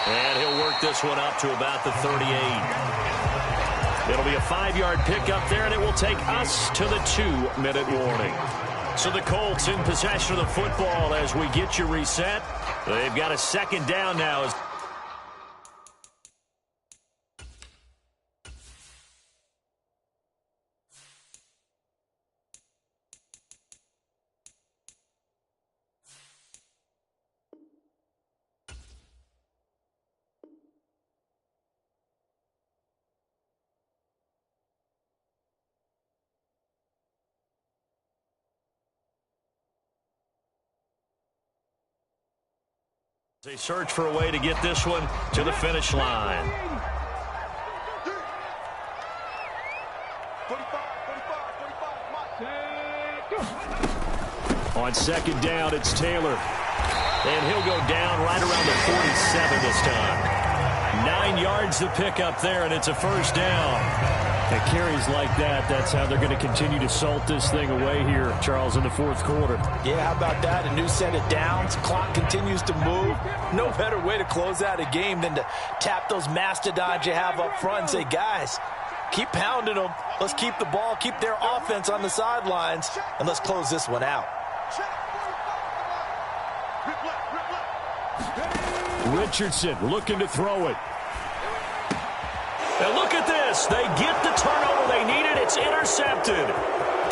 And he'll work this one up to about the 38. It'll be a 5-yard pickup there, and it will take us to the 2-minute warning. So the Colts in possession of the football as we get you reset. They've got a 2nd down now. They search for a way to get this one to the finish line. 45. On 2nd down, it's Taylor. And he'll go down right around the 47 this time. 9 yards to pick up there, and it's a 1st down. And carries like that, that's how they're going to continue to salt this thing away here, Charles, in the 4th quarter. Yeah, how about that? A new set of downs. Clock continues to move. No better way to close out a game than to tap those mastodons you have up front and say, guys, keep pounding them. Let's keep the ball, keep their offense on the sidelines, and let's close this one out. Richardson looking to throw it. And look at this. They get the turnover they needed. It's intercepted.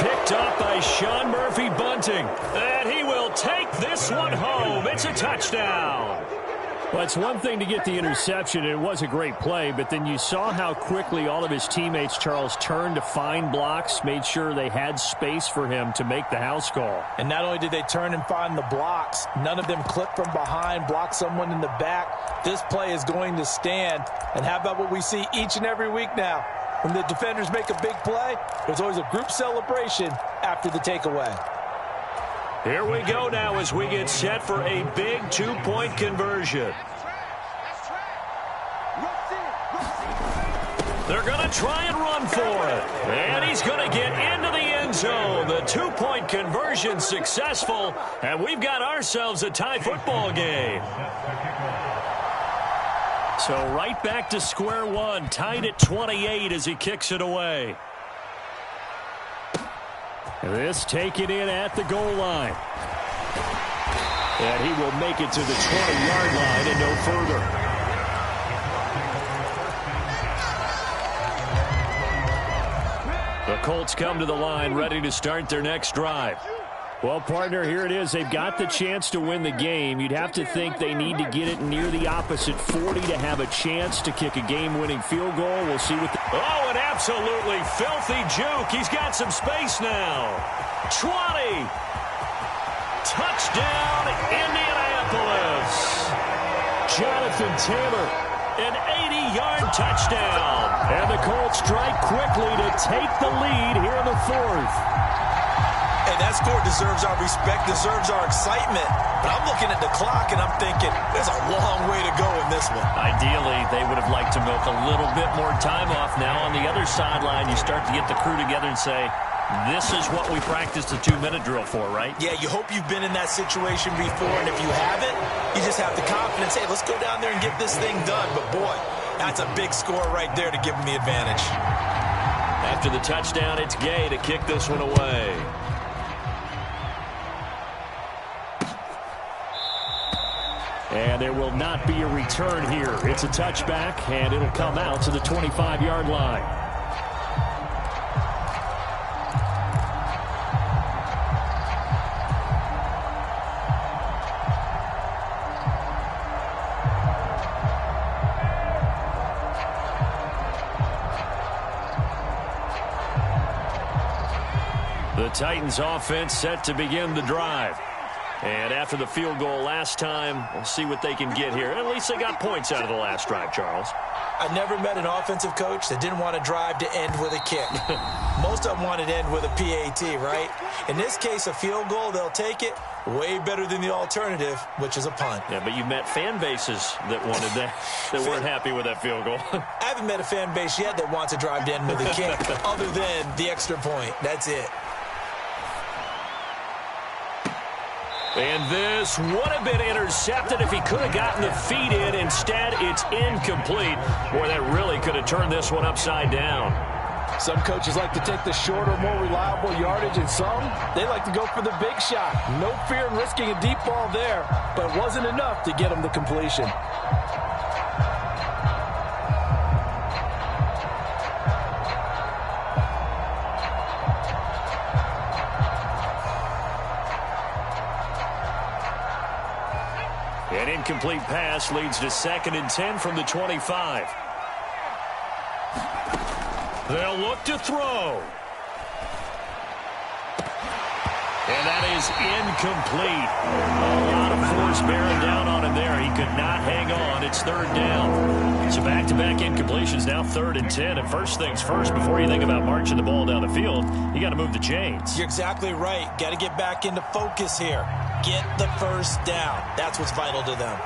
Picked up by Sean Murphy-Bunting. And he will take this one home. It's a touchdown. Well, it's one thing to get the interception. It was a great play, but then you saw how quickly all of his teammates, Charles, turned to find blocks, made sure they had space for him to make the house call. And not only did they turn and find the blocks, none of them clipped from behind, blocked someone in the back. This play is going to stand. And how about what we see each and every week now? When the defenders make a big play, there's always a group celebration after the takeaway. Here we go now as we get set for a big 2-point conversion. They're going to try and run for it. And he's going to get into the end zone. The 2-point conversion successful. And we've got ourselves a tie football game. So right back to square one. Tied at 28 as he kicks it away. This taken in at the goal line. And he will make it to the 20-yard line and no further. The Colts come to the line ready to start their next drive. Well, partner, here it is. They've got the chance to win the game. You'd have to think they need to get it near the opposite 40 to have a chance to kick a game-winning field goal. We'll see what Oh, an absolutely filthy juke. He's got some space now. 20. Touchdown, Indianapolis. Jonathan Taylor. An 80-yard touchdown. And the Colts strike quickly to take the lead here in the fourth. Hey, that score deserves our respect, deserves our excitement. But I'm looking at the clock, and I'm thinking there's a long way to go in this one. Ideally, they would have liked to milk a little bit more time off. Now on the other sideline, you start to get the crew together and say, this is what we practiced the 2-minute drill for, right? Yeah, you hope you've been in that situation before, and if you haven't, you just have the confidence, hey, let's go down there and get this thing done. But, boy, that's a big score right there to give them the advantage. After the touchdown, it's Gay to kick this one away. And there will not be a return here. It's a touchback, and it'll come out to the 25-yard line. The Titans offense set to begin the drive. And after the field goal last time, we'll see what they can get here. At least they got points out of the last drive, Charles. I never met an offensive coach that didn't want to drive to end with a kick. Most of them wanted to end with a PAT, right? In this case, a field goal, they'll take it. Way better than the alternative, which is a punt. Yeah, but you met fan bases that wanted that, that weren't happy with that field goal. I haven't met a fan base yet that wants to drive to end with a kick, other than the extra point. That's it. And this would have been intercepted if he could have gotten the feet in. Instead, it's incomplete. Boy, that really could have turned this one upside down. Some coaches like to take the shorter, more reliable yardage, and some, they like to go for the big shot. No fear in risking a deep ball there, but it wasn't enough to get them the completion. An incomplete pass leads to 2nd and 10 from the 25. They'll look to throw. And that is incomplete. A lot of force bearing down on him there. He could not hang on. It's 3rd down. So back-to-back incompletions, now 3rd and 10. And first things first, before you think about marching the ball down the field, you got to move the chains. You're exactly right. Got to get back into focus here. Get the first down. That's what's vital to them.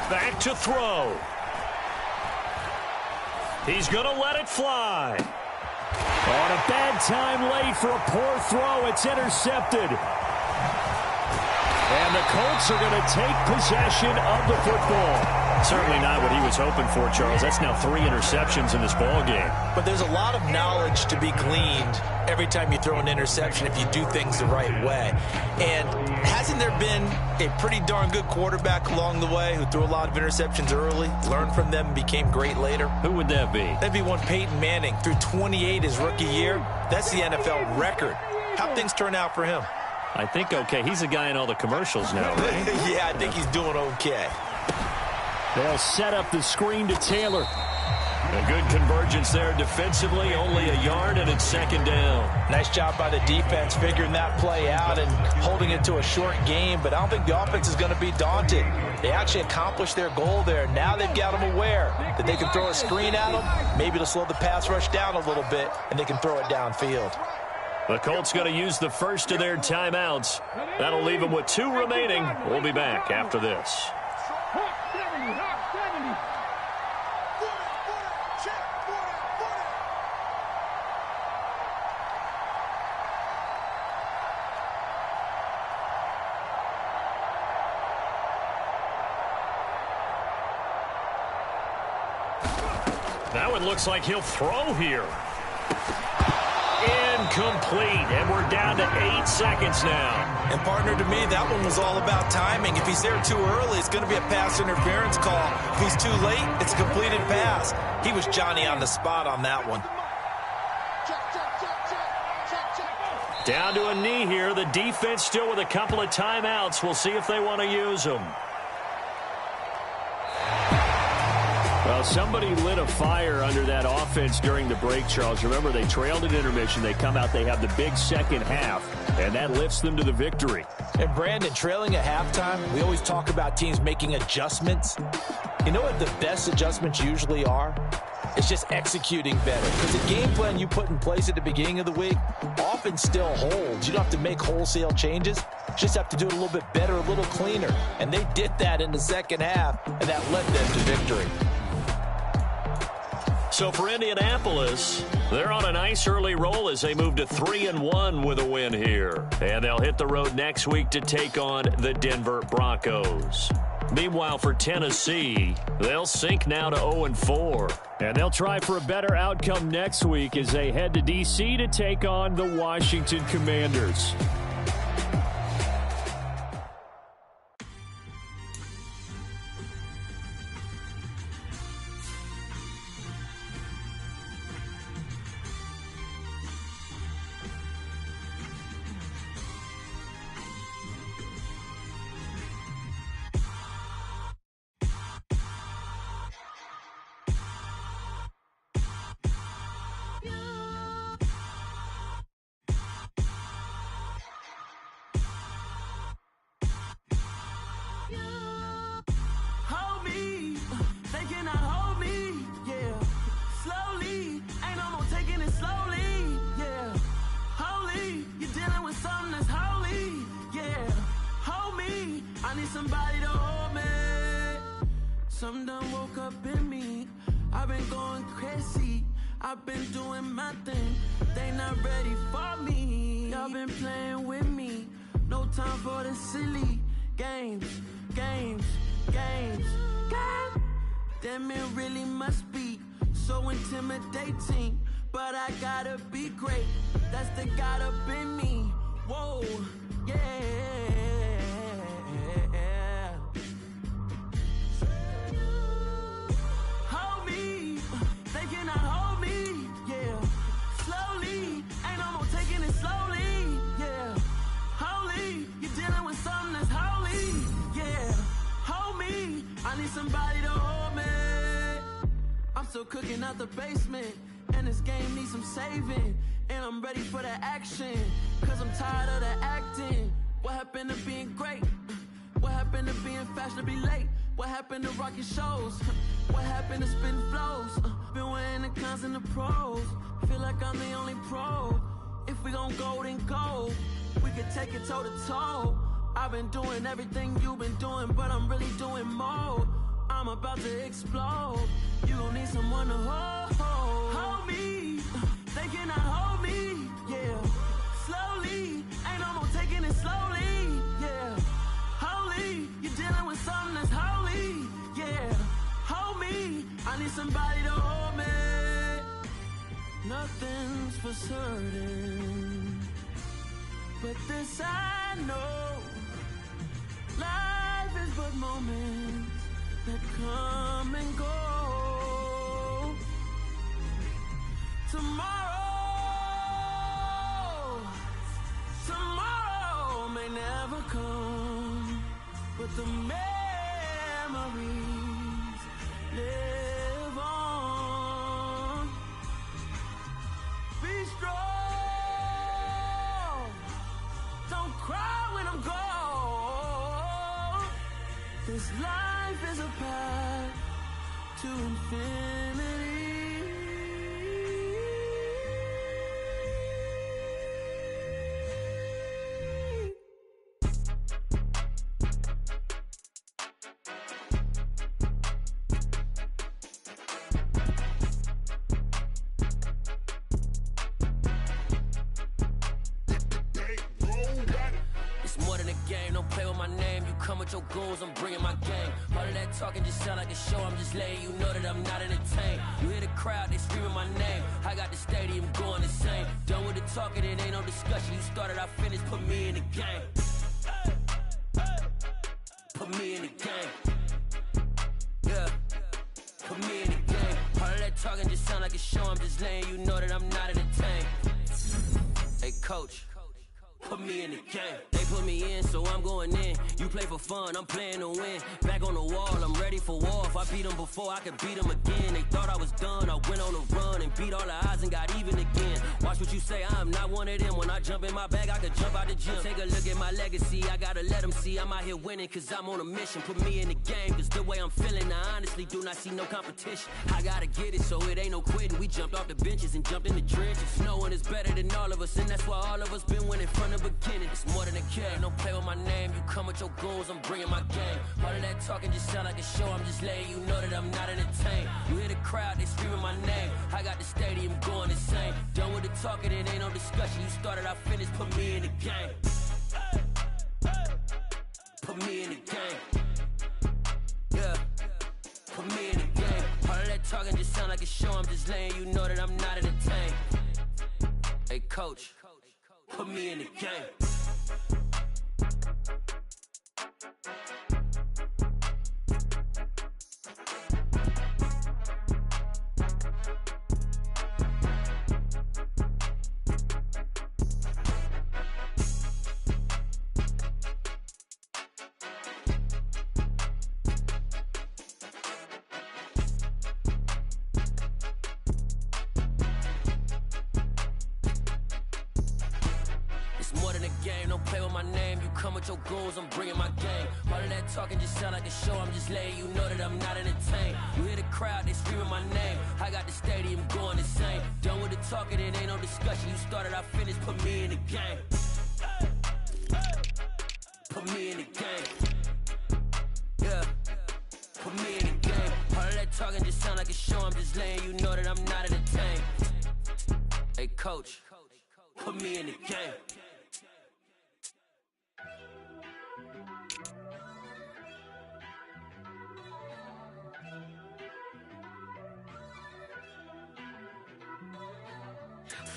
Back to throw. He's going to let it fly. On a bad time late for a poor throw. It's intercepted. And the Colts are going to take possession of the football. Certainly not what he was hoping for, Charles. That's now 3 interceptions in this ball game. But there's a lot of knowledge to be gleaned every time you throw an interception if you do things the right way. And hasn't there been a pretty darn good quarterback along the way who threw a lot of interceptions early, learned from them, and became great later? Who would that be? That'd be one Peyton Manning. Threw 28 his rookie year. That's the NFL record. How'd things turn out for him? I think okay. He's a guy in all the commercials now, right? Yeah, I think he's doing okay. They'll set up the screen to Taylor. A good convergence there defensively, only a yard, and it's 2nd down. Nice job by the defense figuring that play out and holding it to a short game, but I don't think the offense is going to be daunted. They actually accomplished their goal there. Now they've got them aware that they can throw a screen at them, maybe to slow the pass rush down a little bit, and they can throw it downfield. The Colts going to use the first of their timeouts. That'll leave them with 2 remaining. We'll be back after this. Now it looks like he'll throw here. incomplete, and we're down to 8 seconds now. And partner, to me, that one was all about timing. If he's there too early, it's going to be a pass interference call. If he's too late, it's a completed pass. He was Johnny on the spot on that one. Down to a knee here. The defense still with a couple of timeouts. We'll see if they want to use them. Well, somebody lit a fire under that offense during the break, Charles. Remember, they trailed at intermission. They come out, they have the big second half, and that lifts them to the victory. And, Brandon, trailing at halftime, we always talk about teams making adjustments. You know what the best adjustments usually are? It's just executing better. Because the game plan you put in place at the beginning of the week often still holds. You don't have to make wholesale changes. You just have to do it a little bit better, a little cleaner. And they did that in the second half, and that led them to victory. So for Indianapolis, they're on a nice early roll as they move to 3-1 with a win here. And they'll hit the road next week to take on the Denver Broncos. Meanwhile, for Tennessee, they'll sink now to 0-4. And they'll try for a better outcome next week as they head to D.C. to take on the Washington Commanders. Somebody to hold me. Something done woke up in me. I've been going crazy. I've been doing my thing. They not ready for me. Y'all been playing with me. No time for the silly games. God damn, it really must be so intimidating. But I gotta be great. That's the God up in me. Whoa, yeah. Somebody to hold me. I'm still cooking out the basement, and this game needs some saving. And I'm ready for the action, cause I'm tired of the acting. What happened to being great? What happened to being fashionably late? What happened to rocking shows? What happened to spitting flows? Been wearing the cons and the pros. Feel like I'm the only pro. If we gon' go, then go. We could take it toe to toe. I've been doing everything you've been doing, but I'm really doing more. I'm about to explode. You gon' need someone to hold me. They cannot hold me, yeah. Slowly, ain't no more taking it slowly, yeah. Holy, you're dealing with something that's holy, yeah. Hold me, I need somebody to hold me. Nothing's for certain, but this I know. Life is but moments that come and go. Tomorrow may never come, but the memories live on. Be strong, don't cry when I'm gone. This life is a path to infinity. It's more than a game, no play with my name. You come with your goons, I'm bringing my gang. All of that talking just sound like a show. I'm just letting you know that I'm not entertained. You hear the crowd, they screaming my name. I got the stadium going insane. Done with the talking, it ain't no discussion. You started, I finished, put me in the game. Put me in the game. Yeah. Put me in the game. All of that talking just sound like a show. I'm just letting you know that I'm not entertained. Hey, coach. Put me in the game. They put me in, so I'm going in. You play for fun, I'm playing to win. Back on the wall, I'm ready for war. If I beat them before, I could beat them again. They thought I was done, I went on a run and beat all the odds and got even again. Watch what you say, I'm not one of them. When I jump in my bag, I could jump out the gym. Take a look at my legacy, I gotta let them see I'm out here winning, cause I'm on a mission. Put me in the game, cause the way I'm feeling, I honestly do not see no competition. I gotta get it, so it ain't no quitting. We jumped off the benches and jumped in the trenches. No one is better than all of us, and that's why all of us been winning from the beginning. It's more than a game, don't play with my name. You come with your goons, I'm bringing my game. All of that talking just sound like a show. I'm just letting you know that I'm not entertained. You hear the crowd, they screaming my name. I got the stadium going insane. Done with the talking, it ain't no discussion. You started, I finished, put me in the game. Put me in the game. Yeah. Put me in the game. All of that talking just sound like a show. I'm just letting you know that I'm not entertained. Hey, coach. Put me in the game. Your goons, I'm bringing my game. All of that talking just sound like a show. I'm just letting you know that I'm not entertained. You hear the crowd, they screaming my name. I got the stadium going insane. Done with the talking, it ain't no discussion. You started, I finished, put me in the game. Put me in the game. Yeah. Put me in the game. All of that talking just sound like a show. I'm just letting you know that I'm not entertained. Hey, coach. Put me in the game.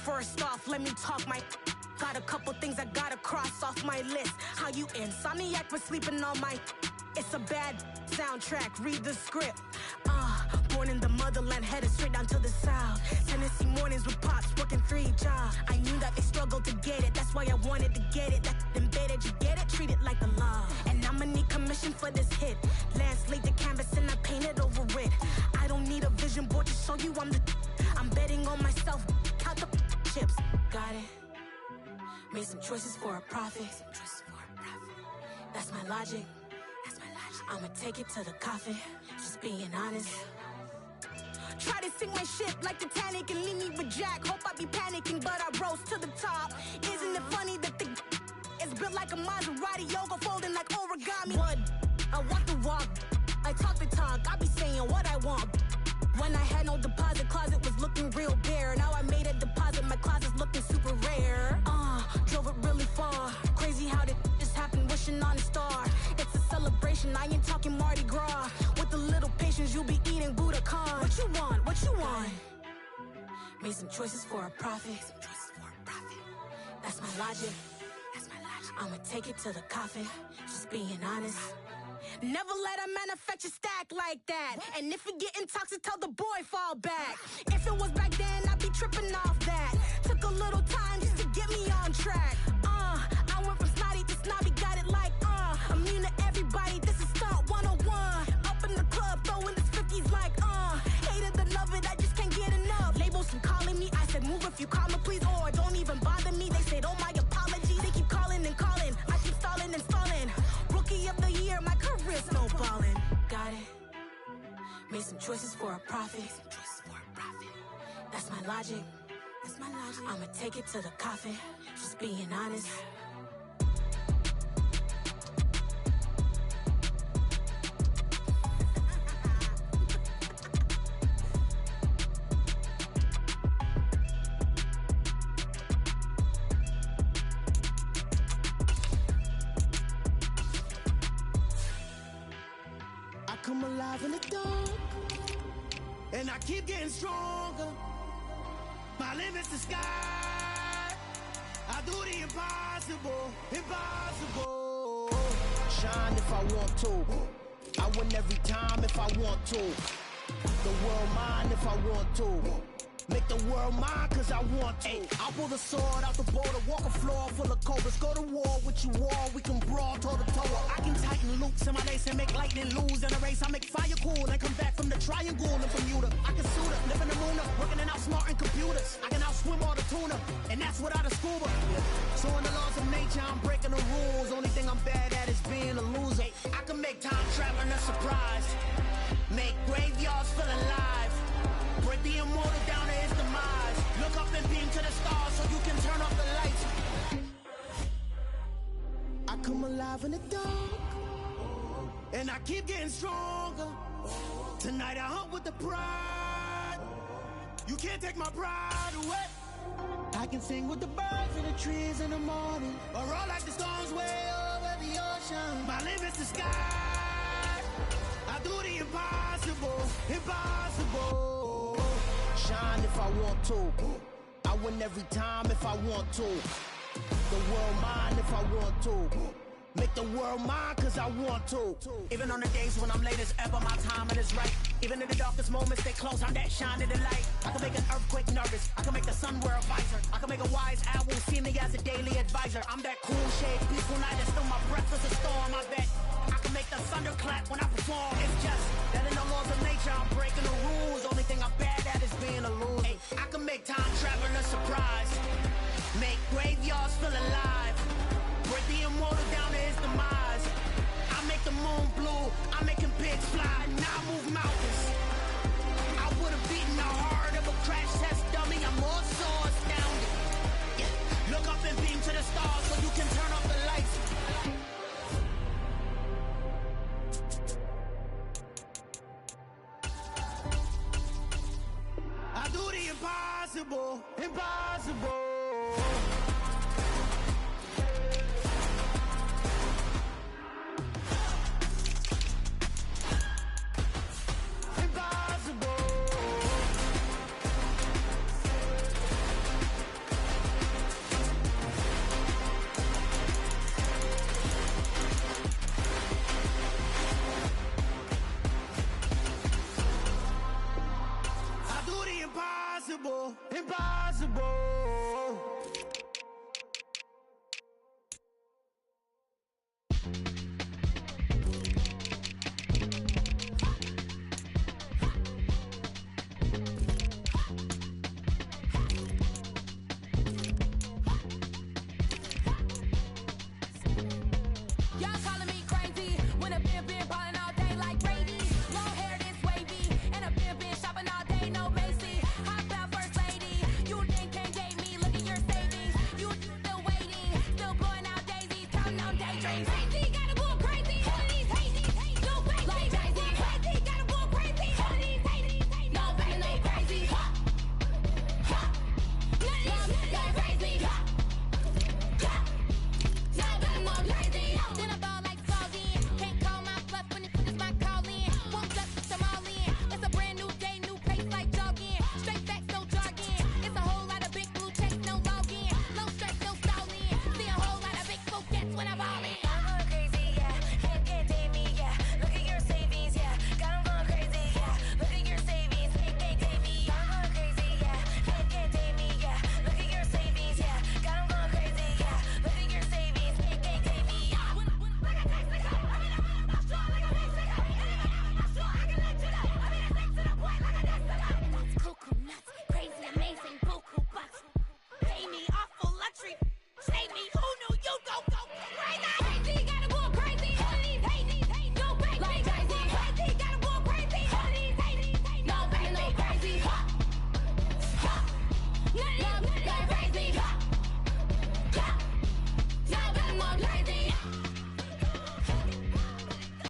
First off, let me talk my. Got a couple things I gotta cross off my list. How you insomniac for sleeping on my. It's a bad soundtrack, read the script. Born in the motherland, headed straight down to the south. Tennessee mornings with pops, working 3 jobs. I knew that they struggled to get it, that's why I wanted to get it. That embedded, you get it, treat it like a law. And I'ma need commission for this hit. Lance laid the canvas and I painted over it. I don't need a vision board to show you I'm the. I'm betting on myself, count the chips. Got it. Made some choices for a profit. That's my logic. I'ma take it to the coffin, just being honest. Try to sink my ship like Titanic and leave me with Jack. Hope I be panicking, but I rose to the top. Isn't it funny that the is built like a Maserati, yoga folding like origami? What? I walk the walk, I talk the talk, I be saying what I want. When I had no deposit, closet was looking real bare. Now I made a deposit, my closet's looking super rare. Drove it really far. Crazy how did this happen, wishing on a star. It's a celebration, I ain't talking Mardi Gras. With a little patience, you'll be eating Budokan. What you want? What you want? Made some choices for a profit. That's my logic. I'ma take it to the coffin, just being honest. Never let a manufacture stack like that. And if it getting toxic, tell the boy fall back. If it was back then, I'd be tripping off that. Took a little time just to get me on track. I went from snotty to snobby, got it like immune to everybody, this is stunt 101. Up in the club, throwing the 50s like hated to love it, I just can't get enough. Labels from calling me, I said move if you call me please, or don't even bother me. They said oh my apologies, they keep calling and calling, I keep stalling and stalling. Rookie of the year, my career snowballing. Got it. Made some choices for a profit. That's my logic. I'ma take it to the coffin, just being honest. come alive in the dark, and I keep getting stronger. My limit's the sky. I do the impossible, impossible. Shine if I want to. I win every time if I want to. The world mine if I want to. Make the world mine cause I want to. I'll pull the sword out the border, walk a floor full of cobras. Go to war with you all, we can brawl toe to toe. I can tighten loops in my lace and make lightning lose in a race. I make fire cool and come back from the triangle in Bermuda. I can suit up, live in the moon up, working and outsmarting computers. I can outswim all the tuna, and that's without a scuba. So in the laws of nature, I'm breaking the rules. Only thing I'm bad at is being a loser. I can make time traveling a surprise, make graveyards feel alive, break the immortal down to his demise. Look up and beam to the stars so you can turn off the lights. I come alive in the dark, and I keep getting stronger. Tonight I hunt with the pride. You can't take my pride away. I can sing with the birds and the trees in the morning, or roll like the storms way over the ocean. My limit's the sky. I do the impossible, impossible. Shine if I want to. I win every time if I want to. The world mine if I want to. Make the world mine cause I want to. Even on the days when I'm late as ever, my timing is right. Even in the darkest moments, stay close, I'm that shine in the light. I can make an earthquake nervous, I can make the sun wear a visor. I can make a wise owl see me as a daily advisor. I'm that cool shade, peaceful night, and still my breath is a storm, I bet. I can make the thunder clap when I perform. It's just that in the laws of nature, I'm breaking the rules. Only thing I'm bad at is being a loser. I can make time traveling a surprise, make graveyards feel alive, break the immortal down to his demise. I make the moon blue, I'm making pigs fly, now I move mountains. I would've beaten the heart of a crash test dummy. I'm more so astounded. Yeah. Look up and beam to the stars so you can turn off the lights. I do the impossible, impossible. Impossible, impossible.